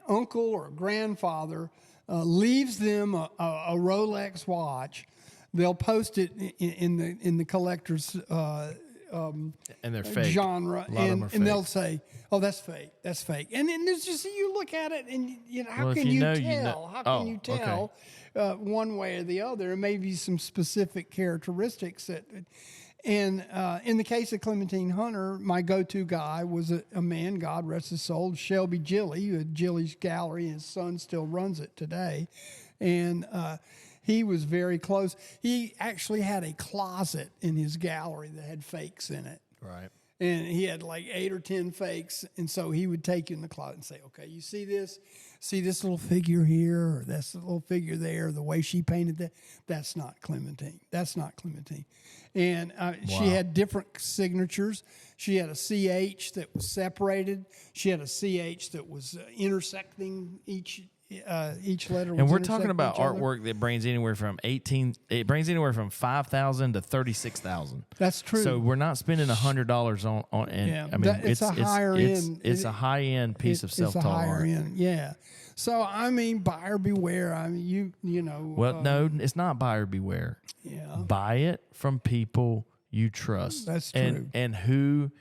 uncle or grandfather... leaves them a Rolex watch, they'll post it in the collector's and they're fake. Genre, and they'll say, "Oh, that's fake. That's fake." And then there's just you look at it, and how can you tell? How can you tell one way or the other? There may be some specific characteristics that. in the case of Clementine Hunter, my go-to guy was a man, God rest his soul, Shelby Gilly, who had Gilly's Gallery. His son still runs it today. And he was very close. He actually had a closet in his gallery that had fakes in it. Right. And he had like 8 or 10 fakes. And so he would take you in the closet and say, okay, you see this? See this little figure here, or this little figure there, the way she painted that? That's not Clementine. That's not Clementine. And she had different signatures. She had a CH that was separated. She had a CH that was intersecting each letter. And we're talking about artwork that brings anywhere from 5,000 to 36,000. That's true. So we're not spending $100 on and Yeah, I mean it's a higher end. It's a high end piece of self-taught It's a higher art. end, yeah. So I mean, buyer beware. I mean, you know. Well, no, it's not buyer beware. Yeah. Buy it from people you trust. That's true. And who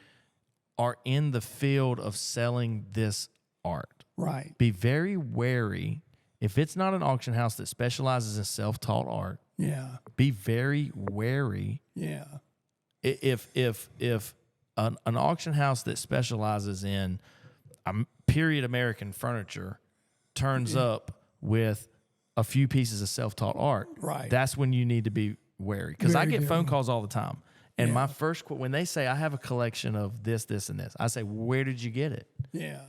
are in the field of selling this art. Right. Be very wary. If it's not an auction house that specializes in self-taught art, Yeah. be very wary. Yeah. If an auction house that specializes in period American furniture turns up with a few pieces of self-taught art, Right. that's when you need to be wary. Because I Very get phone careful. calls all the time. And Yeah. my first when they say, I have a collection of this, this, and this, I say, where did you get it? Yeah.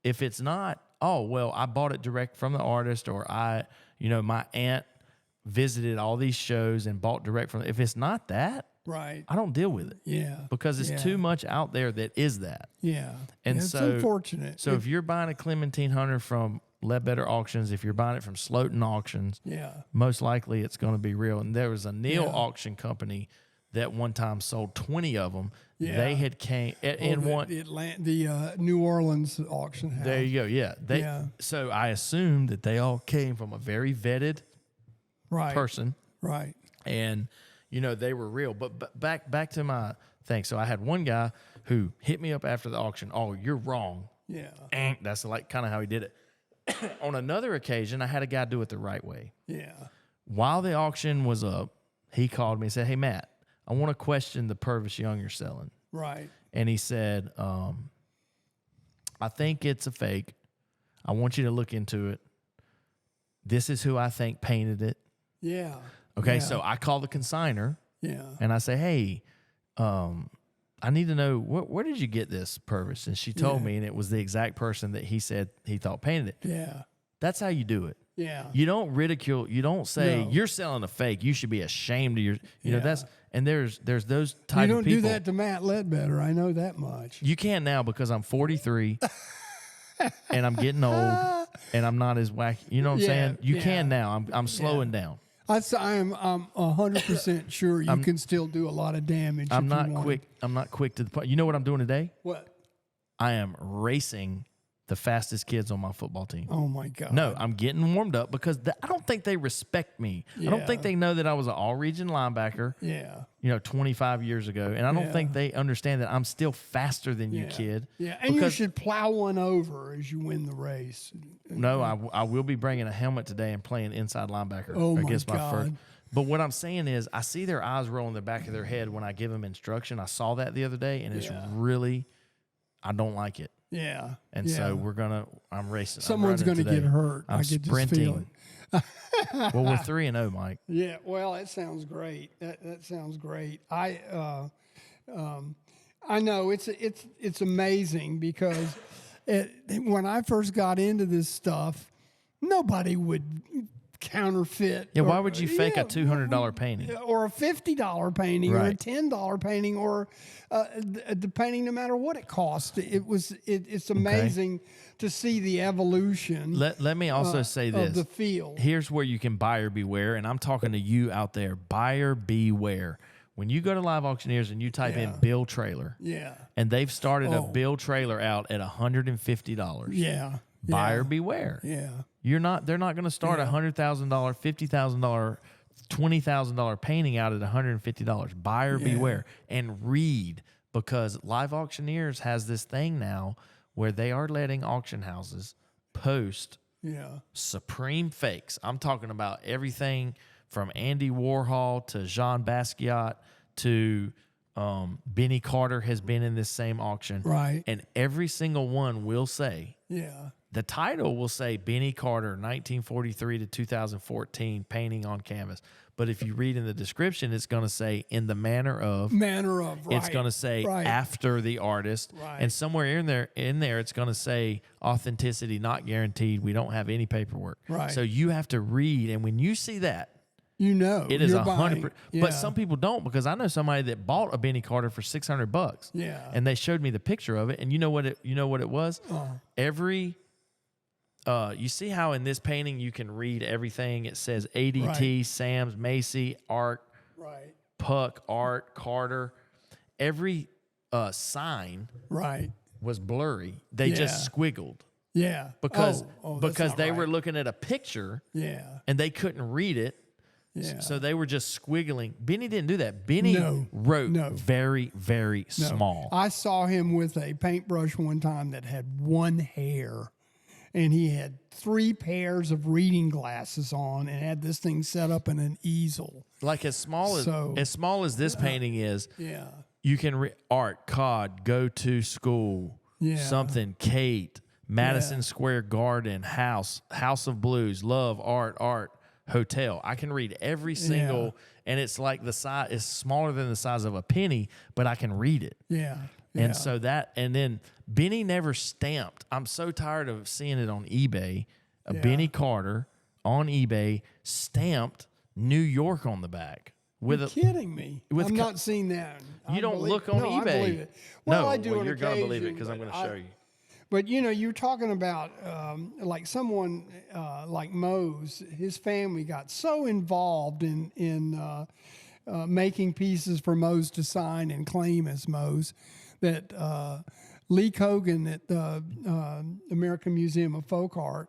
If it's not, oh, well, I bought it direct from the artist, or my aunt visited all these shows and bought direct from. If it's not that, Right. I don't deal with it. Yeah. Because it's too much out there that is that. Yeah. And it's so unfortunate. So if you're buying a Clementine Hunter from Ledbetter Auctions, if you're buying it from Sloten Auctions, Yeah. most likely it's going to be real. And there was a Neil Yeah. auction company that one time sold 20 of them. Yeah. They had the New Orleans auction house. There you go. Yeah. Yeah. So I assumed that they all came from a very vetted Right. person, Right. and they were real. But back to my thing. So I had one guy who hit me up after the auction. Oh, you're wrong. Yeah. And that's like kind of how he did it. On another occasion, I had a guy do it the right way. Yeah. While the auction was up, he called me and said, "Hey, Matt, I want to question the Purvis Young you're selling." Right. And he said, I think it's a fake. I want you to look into it. This is who I think painted it. Yeah. Okay, Yeah. so I call the consignor Yeah. and I say, "Hey, I need to know, where did you get this, Purvis?" And she told me, and it was the exact person that he said he thought painted it. Yeah. That's how you do it. Yeah. You don't ridicule. You don't say, No. "You're selling a fake. You should be ashamed of your." Yeah. There's those type You of don't people. do that to Matt Ledbetter. I know that much. You can now because I'm 43 and I'm getting old and I'm not as wacky. You know what I'm Yeah, saying? You yeah. can now. I'm slowing down. I'm 100% sure you can still do a lot of damage. I'm if you not wanted. quick. I'm not quick to the point. You know what I'm doing today? What? I am racing the fastest kids on my football team. Oh my God. No, I'm getting warmed up because I don't think they respect me. I don't think Yeah. they know that I was an all-region linebacker, Yeah. 25 years ago. And I don't Yeah. think they understand that I'm still faster than you, Yeah. kid. Yeah. And you Because- should plow one over as you win the race. No, I will be bringing a helmet today and playing inside linebacker Oh, my against my first. God. But what I'm saying is I see their eyes roll in the back of their head when I give them instruction. I saw that the other day, and it's Yeah. really, I don't like it. Yeah. And yeah. so I'm racing. Someone's going to get hurt. I'm I could sprinting. just feel it. Well, we're 3-0, Mike. Yeah, well, that sounds great. That sounds great. I know it's amazing because when I first got into this stuff, nobody would counterfeit. Yeah, why would you fake a $200 painting? Or a $50 painting, or a Right. $10 painting, or the painting, no matter what it cost. It's amazing to see the evolution. Let me also say this. Of the field. Here's where you can buyer beware, and I'm talking to you out there. Buyer beware. When you go to Live Auctioneers and you type in bill trailer, Yeah. and they've started a Oh. bill trailer out at $150. Yeah. Buyer beware. Yeah. They're not going to start a $100,000, $50,000, $20,000 painting out at $150. Buyer beware and read, because Live Auctioneers has this thing now where they are letting auction houses post Yeah. supreme fakes. I'm talking about everything from Andy Warhol to Jean Basquiat to Benny Carter has been in this same auction. Right. And every single one will say, Yeah. the title will say Benny Carter, 1943 to 2014, painting on canvas. But if you read in the description, it's going to say in the manner of. Right. It's going to say after the artist. Right. And somewhere in there, it's going to say authenticity not guaranteed. We don't have any paperwork. Right. So you have to read. And when you see that, you know, it is you're 100%. buying. But some people don't, because I know somebody that bought a Benny Carter for $600. Yeah. And they showed me the picture of it. And you know what it was? Every. You see how in this painting you can read everything? It says ADT, Sam's, Macy, Art, Puck, Art, Carter. Every sign was blurry. They just squiggled. Yeah. Because they were right. looking at a picture. Yeah. And they couldn't read it. Yeah. So they were just squiggling. Benny didn't do that. Benny wrote very, very small. I saw him with a paintbrush one time that had one hair. And he had 3 pairs of reading glasses on and had this thing set up in an easel. Like as small as this painting is. Yeah. You can read Art, Cod, Go to School, something, Kate, Madison Square Garden, House of Blues, Love, Art, Hotel. I can read every single, and it's like the size, it's smaller than the size of a penny, but I can read it. Yeah. And so and then Benny never stamped. I'm so tired of seeing it on eBay. Benny Carter on eBay stamped New York on the back. You're kidding me. I'm not seeing that. You don't look on eBay. I believe it. Well, I do. Well, you're going to believe it because I'm going to show you. But, you're talking about like someone like Mose, his family got so involved in making pieces for Mose to sign and claim as Mose that Lee Cogan at the American Museum of Folk Art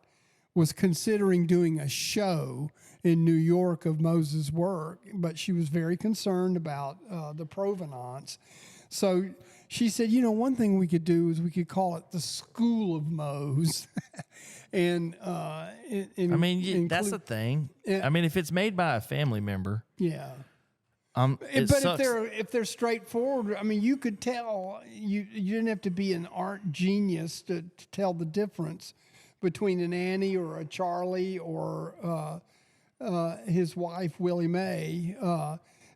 was considering doing a show in New York of Mose's work, but she was very concerned about the provenance. So she said, one thing we could do is we could call it the School of Mose. And that's the thing. If it's made by a family member. Yeah. But if they're straightforward, you could tell. You didn't have to be an art genius to tell the difference between an Annie or a Charlie or his wife Willie Mae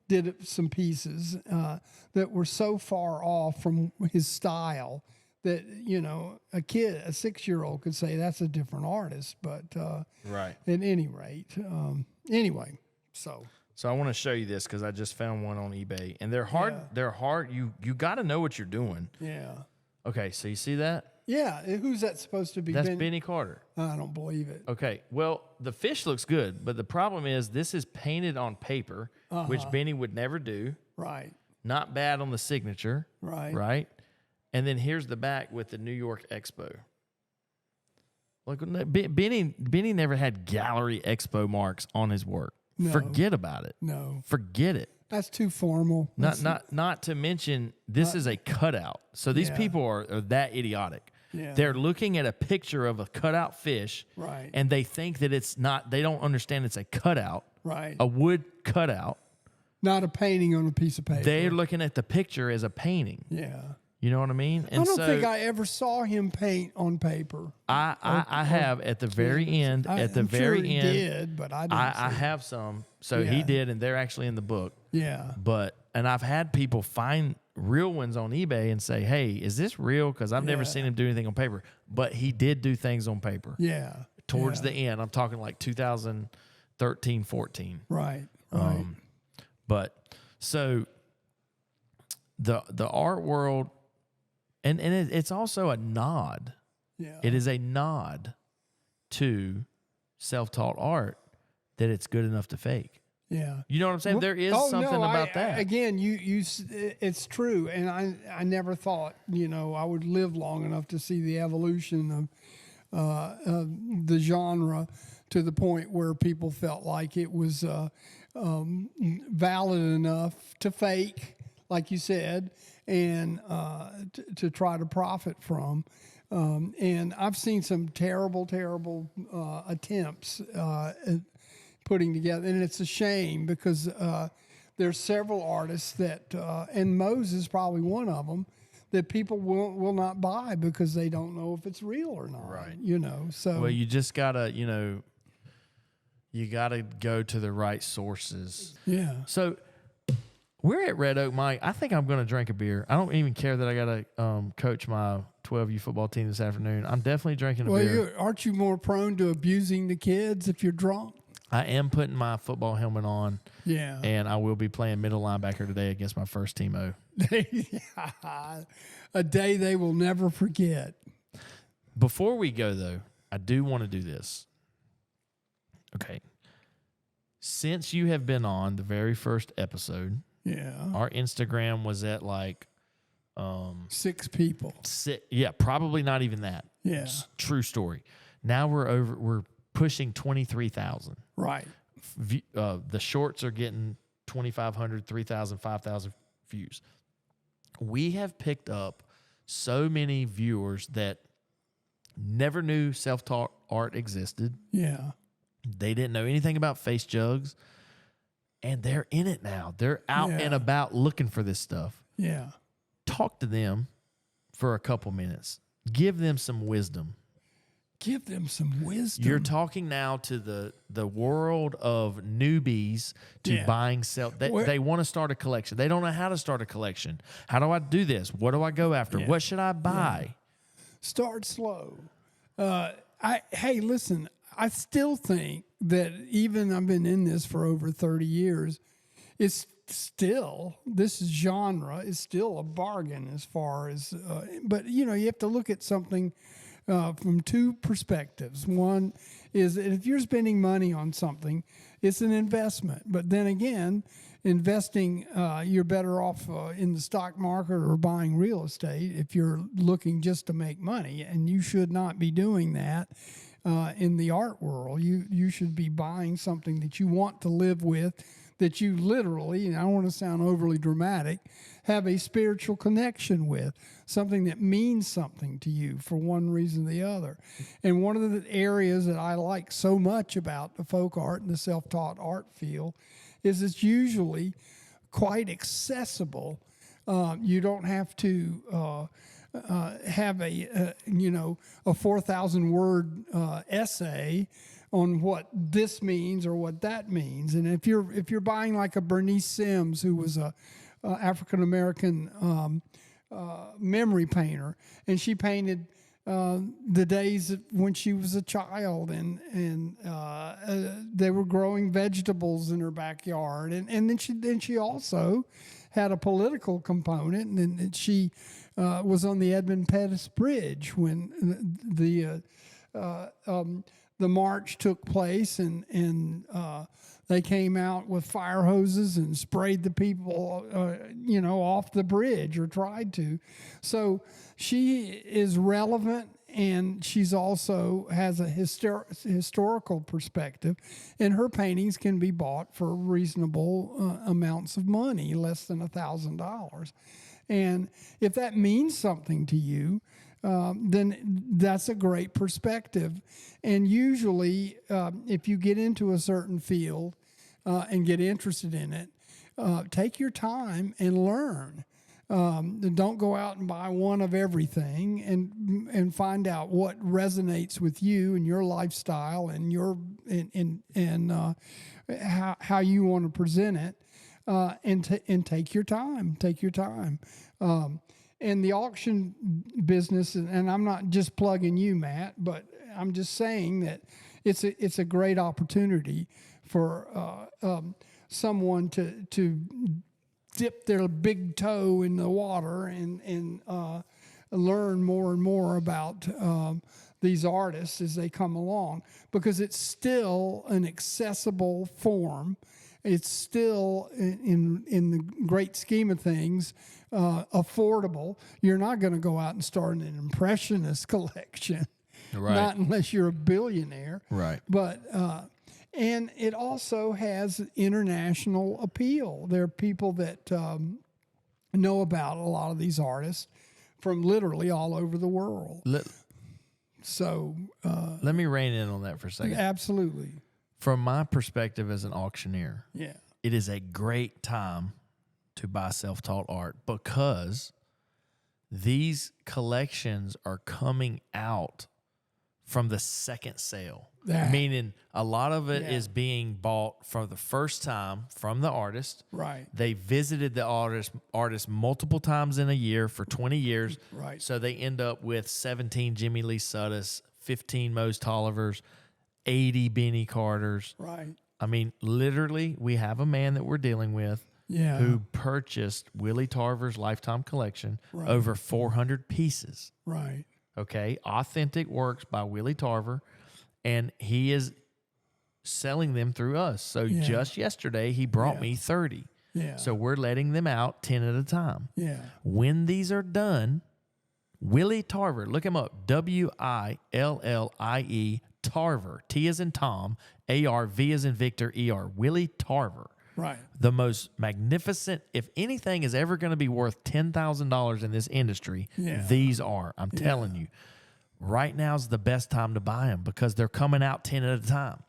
did some pieces that were so far off from his style that a kid, a 6-year-old, could say that's a different artist. But at any rate, anyway, so. So I want to show you this because I just found one on eBay, and they're hard. Yeah. They're hard. You got to know what you're doing. Yeah. Okay, so you see that? Yeah. Who's that supposed to be? That's Benny Carter. I don't believe it. Okay. Well, the fish looks good, but the problem is this is painted on paper, which Benny would never do. Right. Not bad on the signature. Right. Right. And then here's the back with the New York Expo. Look, Benny never had Gallery Expo marks on his work. No. Forget about it. No. Forget it. That's too formal. Not to mention this is a cutout. So these people are that idiotic. Yeah. They're looking at a picture of a cutout fish, right? And they think that it's not. They don't understand it's a cutout, right? A wood cutout, not a painting on a piece of paper. They're looking at the picture as a painting. Yeah. You know what I mean? And I don't think I ever saw him paint on paper. I have at the very end. At the very end, he did, but I didn't. I have some. So he did, and they're actually in the book. Yeah. And I've had people find real ones on eBay and say, "Hey, is this real?" Because I've never seen him do anything on paper. But he did do things on paper. Yeah. Towards the end, I'm talking like 2013, 14. Right. Right. But so the art world. And it's also a nod. Yeah. It is a nod to self-taught art that it's good enough to fake. Yeah. You know what I'm saying? There is something about that. Again, it's true. And I never thought, I would live long enough to see the evolution of the genre to the point where people felt like it was valid enough to fake, like you said, and to try to profit from. And I've seen some terrible attempts at putting together, and it's a shame because there's several artists that, and Mose is probably one of them, that people will not buy because they don't know if it's real or not. Right. You know, so. Well, you just gotta, you gotta go to the right sources. Yeah. So we're at Red Oak, Mike. I think I'm gonna drink a beer. I don't even care that I gotta coach my 12U football team this afternoon. I'm definitely drinking a beer. Aren't you more prone to abusing the kids if you're drunk? I am putting my football helmet on. Yeah. And I will be playing middle linebacker today against my first team O. A day they will never forget. Before we go, though, I do want to do this. Okay. Since you have been on the very first episode, our Instagram was at like 6 people. Probably not even that. Yeah. True story. Now we're pushing 23,000. Right. The shorts are getting 2,500, 3,000, 5,000 views. We have picked up so many viewers that never knew self-taught art existed. Yeah. They didn't know anything about face jugs, and they're in it now. They're out and about looking for this stuff. Yeah. Talk to them for a couple minutes. Give them some wisdom. Give them some wisdom. You're talking now to the world of newbies to buying, sell. They want to start a collection. They don't know how to start a collection. How do I do this? What do I go after? What should I buy? Yeah. Start slow. Hey, listen, I still think that even I've been in this for over 30 years, it's still, this genre is still a bargain as far as, but you have to look at something from 2 perspectives. One is that if you're spending money on something, it's an investment. But then again, investing, you're better off in the stock market or buying real estate if you're looking just to make money. And you should not be doing that in the art world. You should be buying something that you want to live with, that you literally, and I don't want to sound overly dramatic, have a spiritual connection with, something that means something to you for one reason or the other. And one of the areas that I like so much about the folk art and the self-taught art field is it's usually quite accessible. You don't have to have a 4,000 word essay on what this means or what that means. And if you're buying like a Bernice Sims, who was a African American memory painter, and she painted the days when she was a child, and they were growing vegetables in her backyard, and then she also had a political component, and she was on the Edmund Pettus Bridge when the march took place, and they came out with fire hoses and sprayed the people, off the bridge, or tried to. So she is relevant, and she's also has a historical perspective, and her paintings can be bought for reasonable amounts of money, less than $1,000. And if that means something to you, then that's a great perspective. And usually, if you get into a certain field and get interested in it, take your time and learn. Don't go out and buy one of everything, and find out what resonates with you and your lifestyle and your how you want to present it, and take your time. Take your time. And the auction business, and I'm not just plugging you, Matt, but I'm just saying that it's a great opportunity for someone to dip their big toe in the water and learn more and more about these artists as they come along, because it's still an accessible form. It's still, in the great scheme of things, affordable. You're not going to go out and start an impressionist collection, right? Not unless you're a billionaire, right? But and it also has international appeal. There are people that know about a lot of these artists from literally all over the world. So let me rein in on that for a second. Absolutely. From my perspective as an auctioneer, it is a great time to buy self-taught art because these collections are coming out from the second sale. Meaning a lot of it is being bought for the first time from the artist. Right. They visited the artist multiple times in a year for 20 years. Right. So they end up with 17 Jimmy Lee Suttis, 15 Mose Tollivers, 80 Benny Carters. Right. I mean, literally, we have a man that we're dealing with who purchased Willie Tarver's Lifetime Collection, over 400 pieces. Right. Okay, authentic works by Willie Tarver, and he is selling them through us. So just yesterday, he brought me 30. Yeah. So we're letting them out 10 at a time. Yeah. When these are done, Willie Tarver, look him up, Willie Tarver, T as in Tom, AR, V as in Victor, ER, Willie Tarver. Right. The most magnificent, if anything is ever going to be worth $10,000 in this industry, these are. I'm telling you. Right now is the best time to buy them because they're coming out 10 at a time.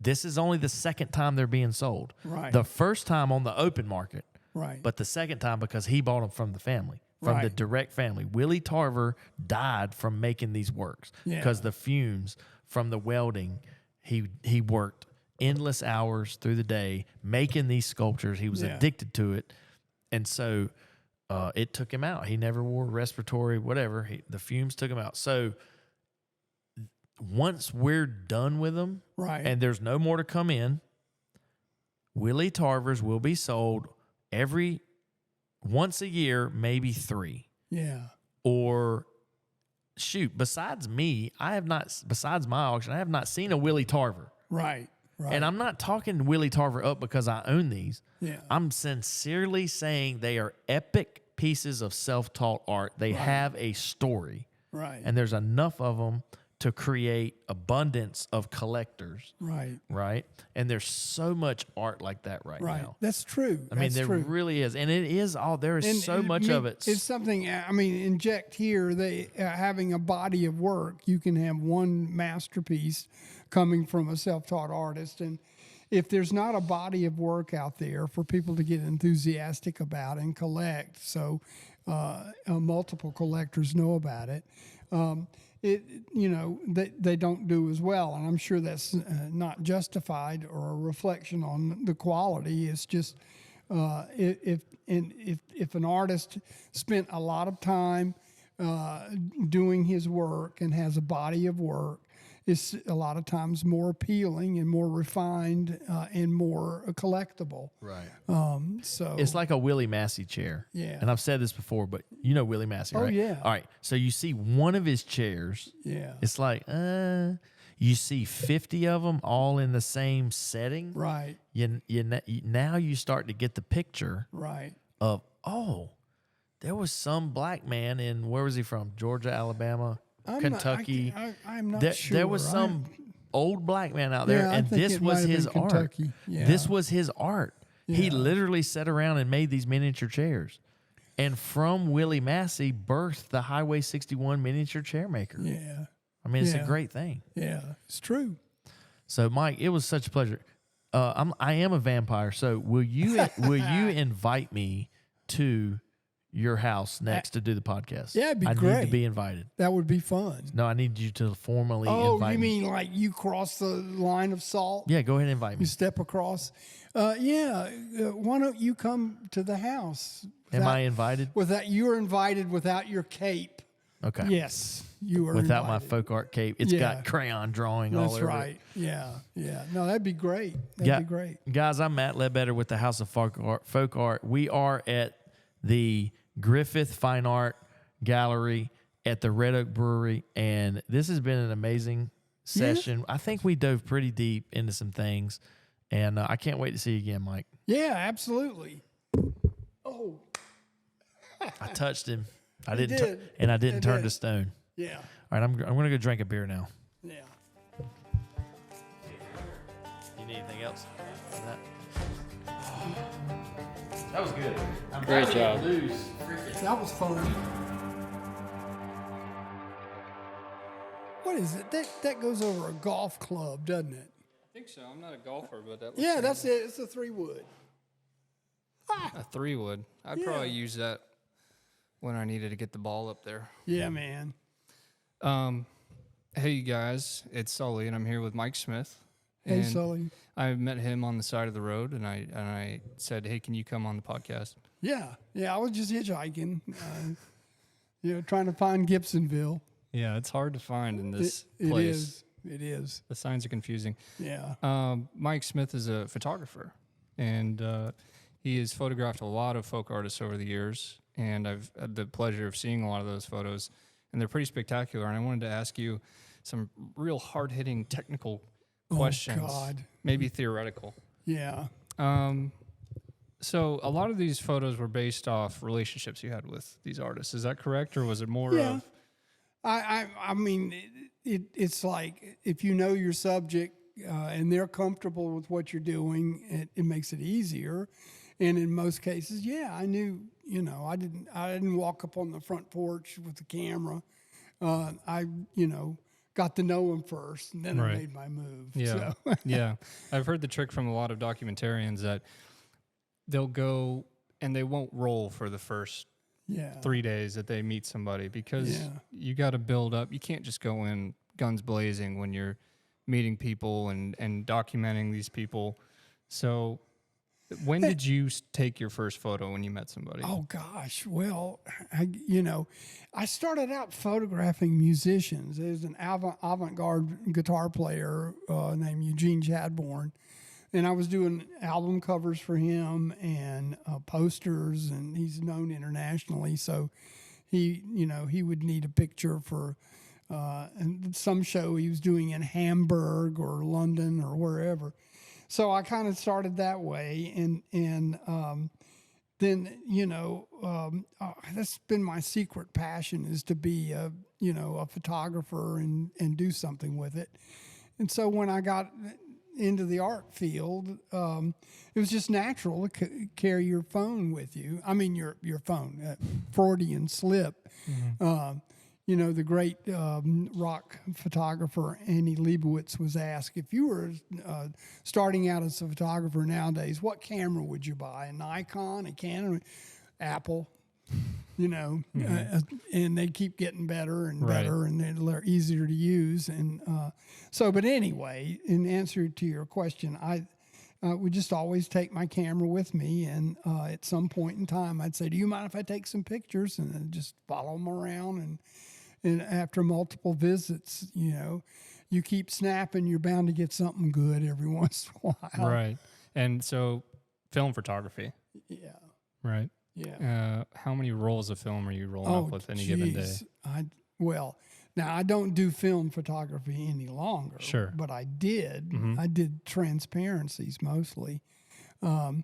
This is only the second time they're being sold. Right. The first time on the open market. Right. But the second time because he bought them from the family, from the direct family. Willie Tarver died from making these works because the fumes from the welding, he worked endless hours through the day making these sculptures. He was addicted to it. And so it took him out. He never wore respiratory, whatever. The fumes took him out. So once we're done with them and there's no more to come in, Willie Tarver's will be sold once a year, maybe 3. Yeah. Or shoot, besides my auction, I have not seen a Willie Tarver. Right. Right. And I'm not talking Willie Tarver up because I own these. Yeah. I'm sincerely saying they are epic pieces of self-taught art. They have a story. Right. And there's enough of them to create abundance of collectors. Right. Right. And there's so much art like that right now. That's true. I mean, there really is. And it is all, there is so much of it. It's something, I mean, inject here, having a body of work, you can have one masterpiece coming from a self-taught artist. And if there's not a body of work out there for people to get enthusiastic about and collect, so multiple collectors know about it, they don't do as well. And I'm sure that's not justified or a reflection on the quality. It's just if an artist spent a lot of time doing his work and has a body of work, it's a lot of times more appealing and more refined and more collectible. Right. So it's like a Willie Massey chair. Yeah. And I've said this before, but you know Willie Massey, right? Oh, yeah. All right. So you see one of his chairs. Yeah. It's like, you see 50 of them all in the same setting. Right. Now you start to get the picture. Right. Of, there was some black man in, where was he from? Georgia, Alabama? Kentucky. I'm not sure. There was some old black man out there, and this was his art. Yeah. This was his art. Yeah. He literally sat around and made these miniature chairs. And from Willie Massey birthed the Highway 61 miniature chair maker. Yeah. I mean, it's a great thing. Yeah, it's true. So, Mike, it was such a pleasure. I am a vampire, so will you invite me to your house next to do the podcast? Yeah, it'd be great. I need to be invited. That would be fun. No, I need you to formally invite me. Oh, you mean like you cross the line of salt? Yeah, go ahead and invite me. You step across. Why don't you come to the house? Am I invited? You're invited without your cape. Okay. Yes, you are without invited. my folk art cape. It's got crayon drawing all over it. That's right. Yeah. No, that'd be great. That'd be great. Guys, I'm Matt Ledbetter with the House of Folk Art. We are at the Griffith Fine Art Gallery at the Red Oak Brewery, and this has been an amazing session. Yeah. I think we dove pretty deep into some things, and I can't wait to see you again, Mike. Yeah, absolutely. Oh, I touched him. I didn't turn to stone. Yeah. All right, I'm gonna go drink a beer now. Yeah. You need anything else? That was good. Great job. That was fun. What is it? That goes over a golf club, doesn't it? think so. I'm not a golfer, but that looks Yeah, that's it. It's a 3-wood. a 3-wood. I'd probably use that when I needed to get the ball up there. Yeah, man. Hey, you guys, it's Sully, and I'm here with Mike Smith. Hey, And Sully. I met him on the side of the road, and I said, "Hey, can you come on the podcast?" Yeah. I was just hitchhiking, trying to find Gibsonville. Yeah, it's hard to find in this place. It is. The signs are confusing. Yeah. Mike Smith is a photographer, and he has photographed a lot of folk artists over the years, and I've had the pleasure of seeing a lot of those photos, and they're pretty spectacular. And I wanted to ask you some real hard-hitting technical questions, maybe theoretical. Yeah. So a lot of these photos were based off relationships you had with these artists. Is that correct, or was it more of? I mean, it's like if you know your subject and they're comfortable with what you're doing, it makes it easier. And in most cases, I knew. I didn't walk up on the front porch with the camera. I got to know them first, and then I made my move. Yeah, so. Yeah. I've heard the trick from a lot of documentarians that they'll go and they won't roll for the first 3 days that they meet somebody because you got to build up. You can't just go in guns blazing when you're meeting people and documenting these people. So when did you take your first photo when you met somebody? Oh gosh, well, I started out photographing musicians. There's an avant-garde guitar player named Eugene Chadbourne, and I was doing album covers for him and posters, and he's known internationally. So he would need a picture for and some show he was doing in Hamburg or London or wherever. So I kind of started that way, and then that's been my secret passion is to be a photographer and do something with it. And so when I got into the art field, it was just natural to carry your phone with you. I mean your phone, Freudian slip. Mm-hmm. The great rock photographer Annie Leibovitz was asked, if you were starting out as a photographer nowadays, what camera would you buy? A Nikon, a Canon, Apple, mm-hmm. And they keep getting better and better, and they're easier to use. And but anyway, in answer to your question, I would just always take my camera with me, and at some point in time, I'd say, do you mind if I take some pictures? And then just follow them around, and after multiple visits, you keep snapping, you're bound to get something good every once in a while. Right. And so film photography. Yeah. Right. Yeah. How many rolls of film are you rolling up with any given day? Now I don't do film photography any longer. Sure. But I did. Mm-hmm. I did transparencies mostly. I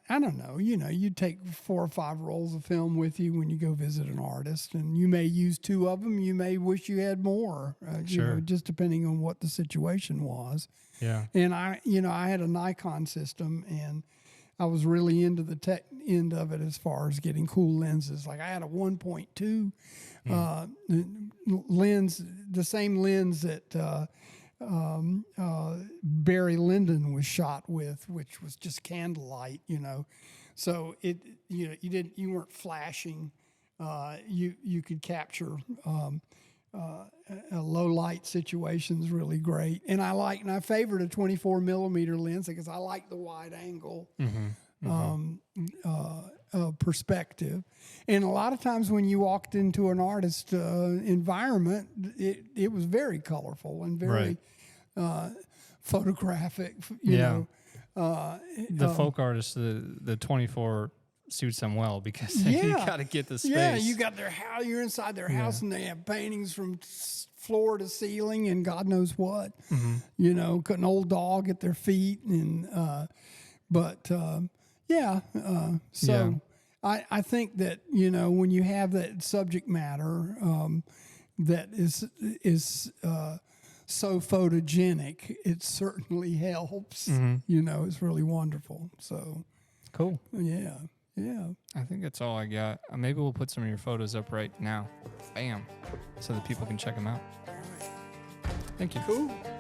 don't know, you take 4 or 5 rolls of film with you when you go visit an artist, and you may use 2 of them. You may wish you had more, just depending on what the situation was. Yeah. And I had a Nikon system, and I was really into the tech end of it as far as getting cool lenses. Like I had a 1.2 lens, the same lens that Barry Lyndon was shot with, which was just candlelight, So you weren't flashing. You could capture low light situations really great. And I favored a 24 millimeter lens because I like the wide angle. Perspective. And a lot of times when you walked into an artist environment, it was very colorful and very photographic, you know. The folk artists, the 24 suits them well because you got to get the space. Yeah, you got their house, you're inside their house and they have paintings from floor to ceiling and God knows what. Got an old dog at their feet and I think that, when you have that subject matter that is so photogenic, it certainly helps. It's really wonderful. So cool. Yeah. I think that's all I got. Maybe we'll put some of your photos up right now. Bam. So that people can check them out. All right. Thank you. Cool.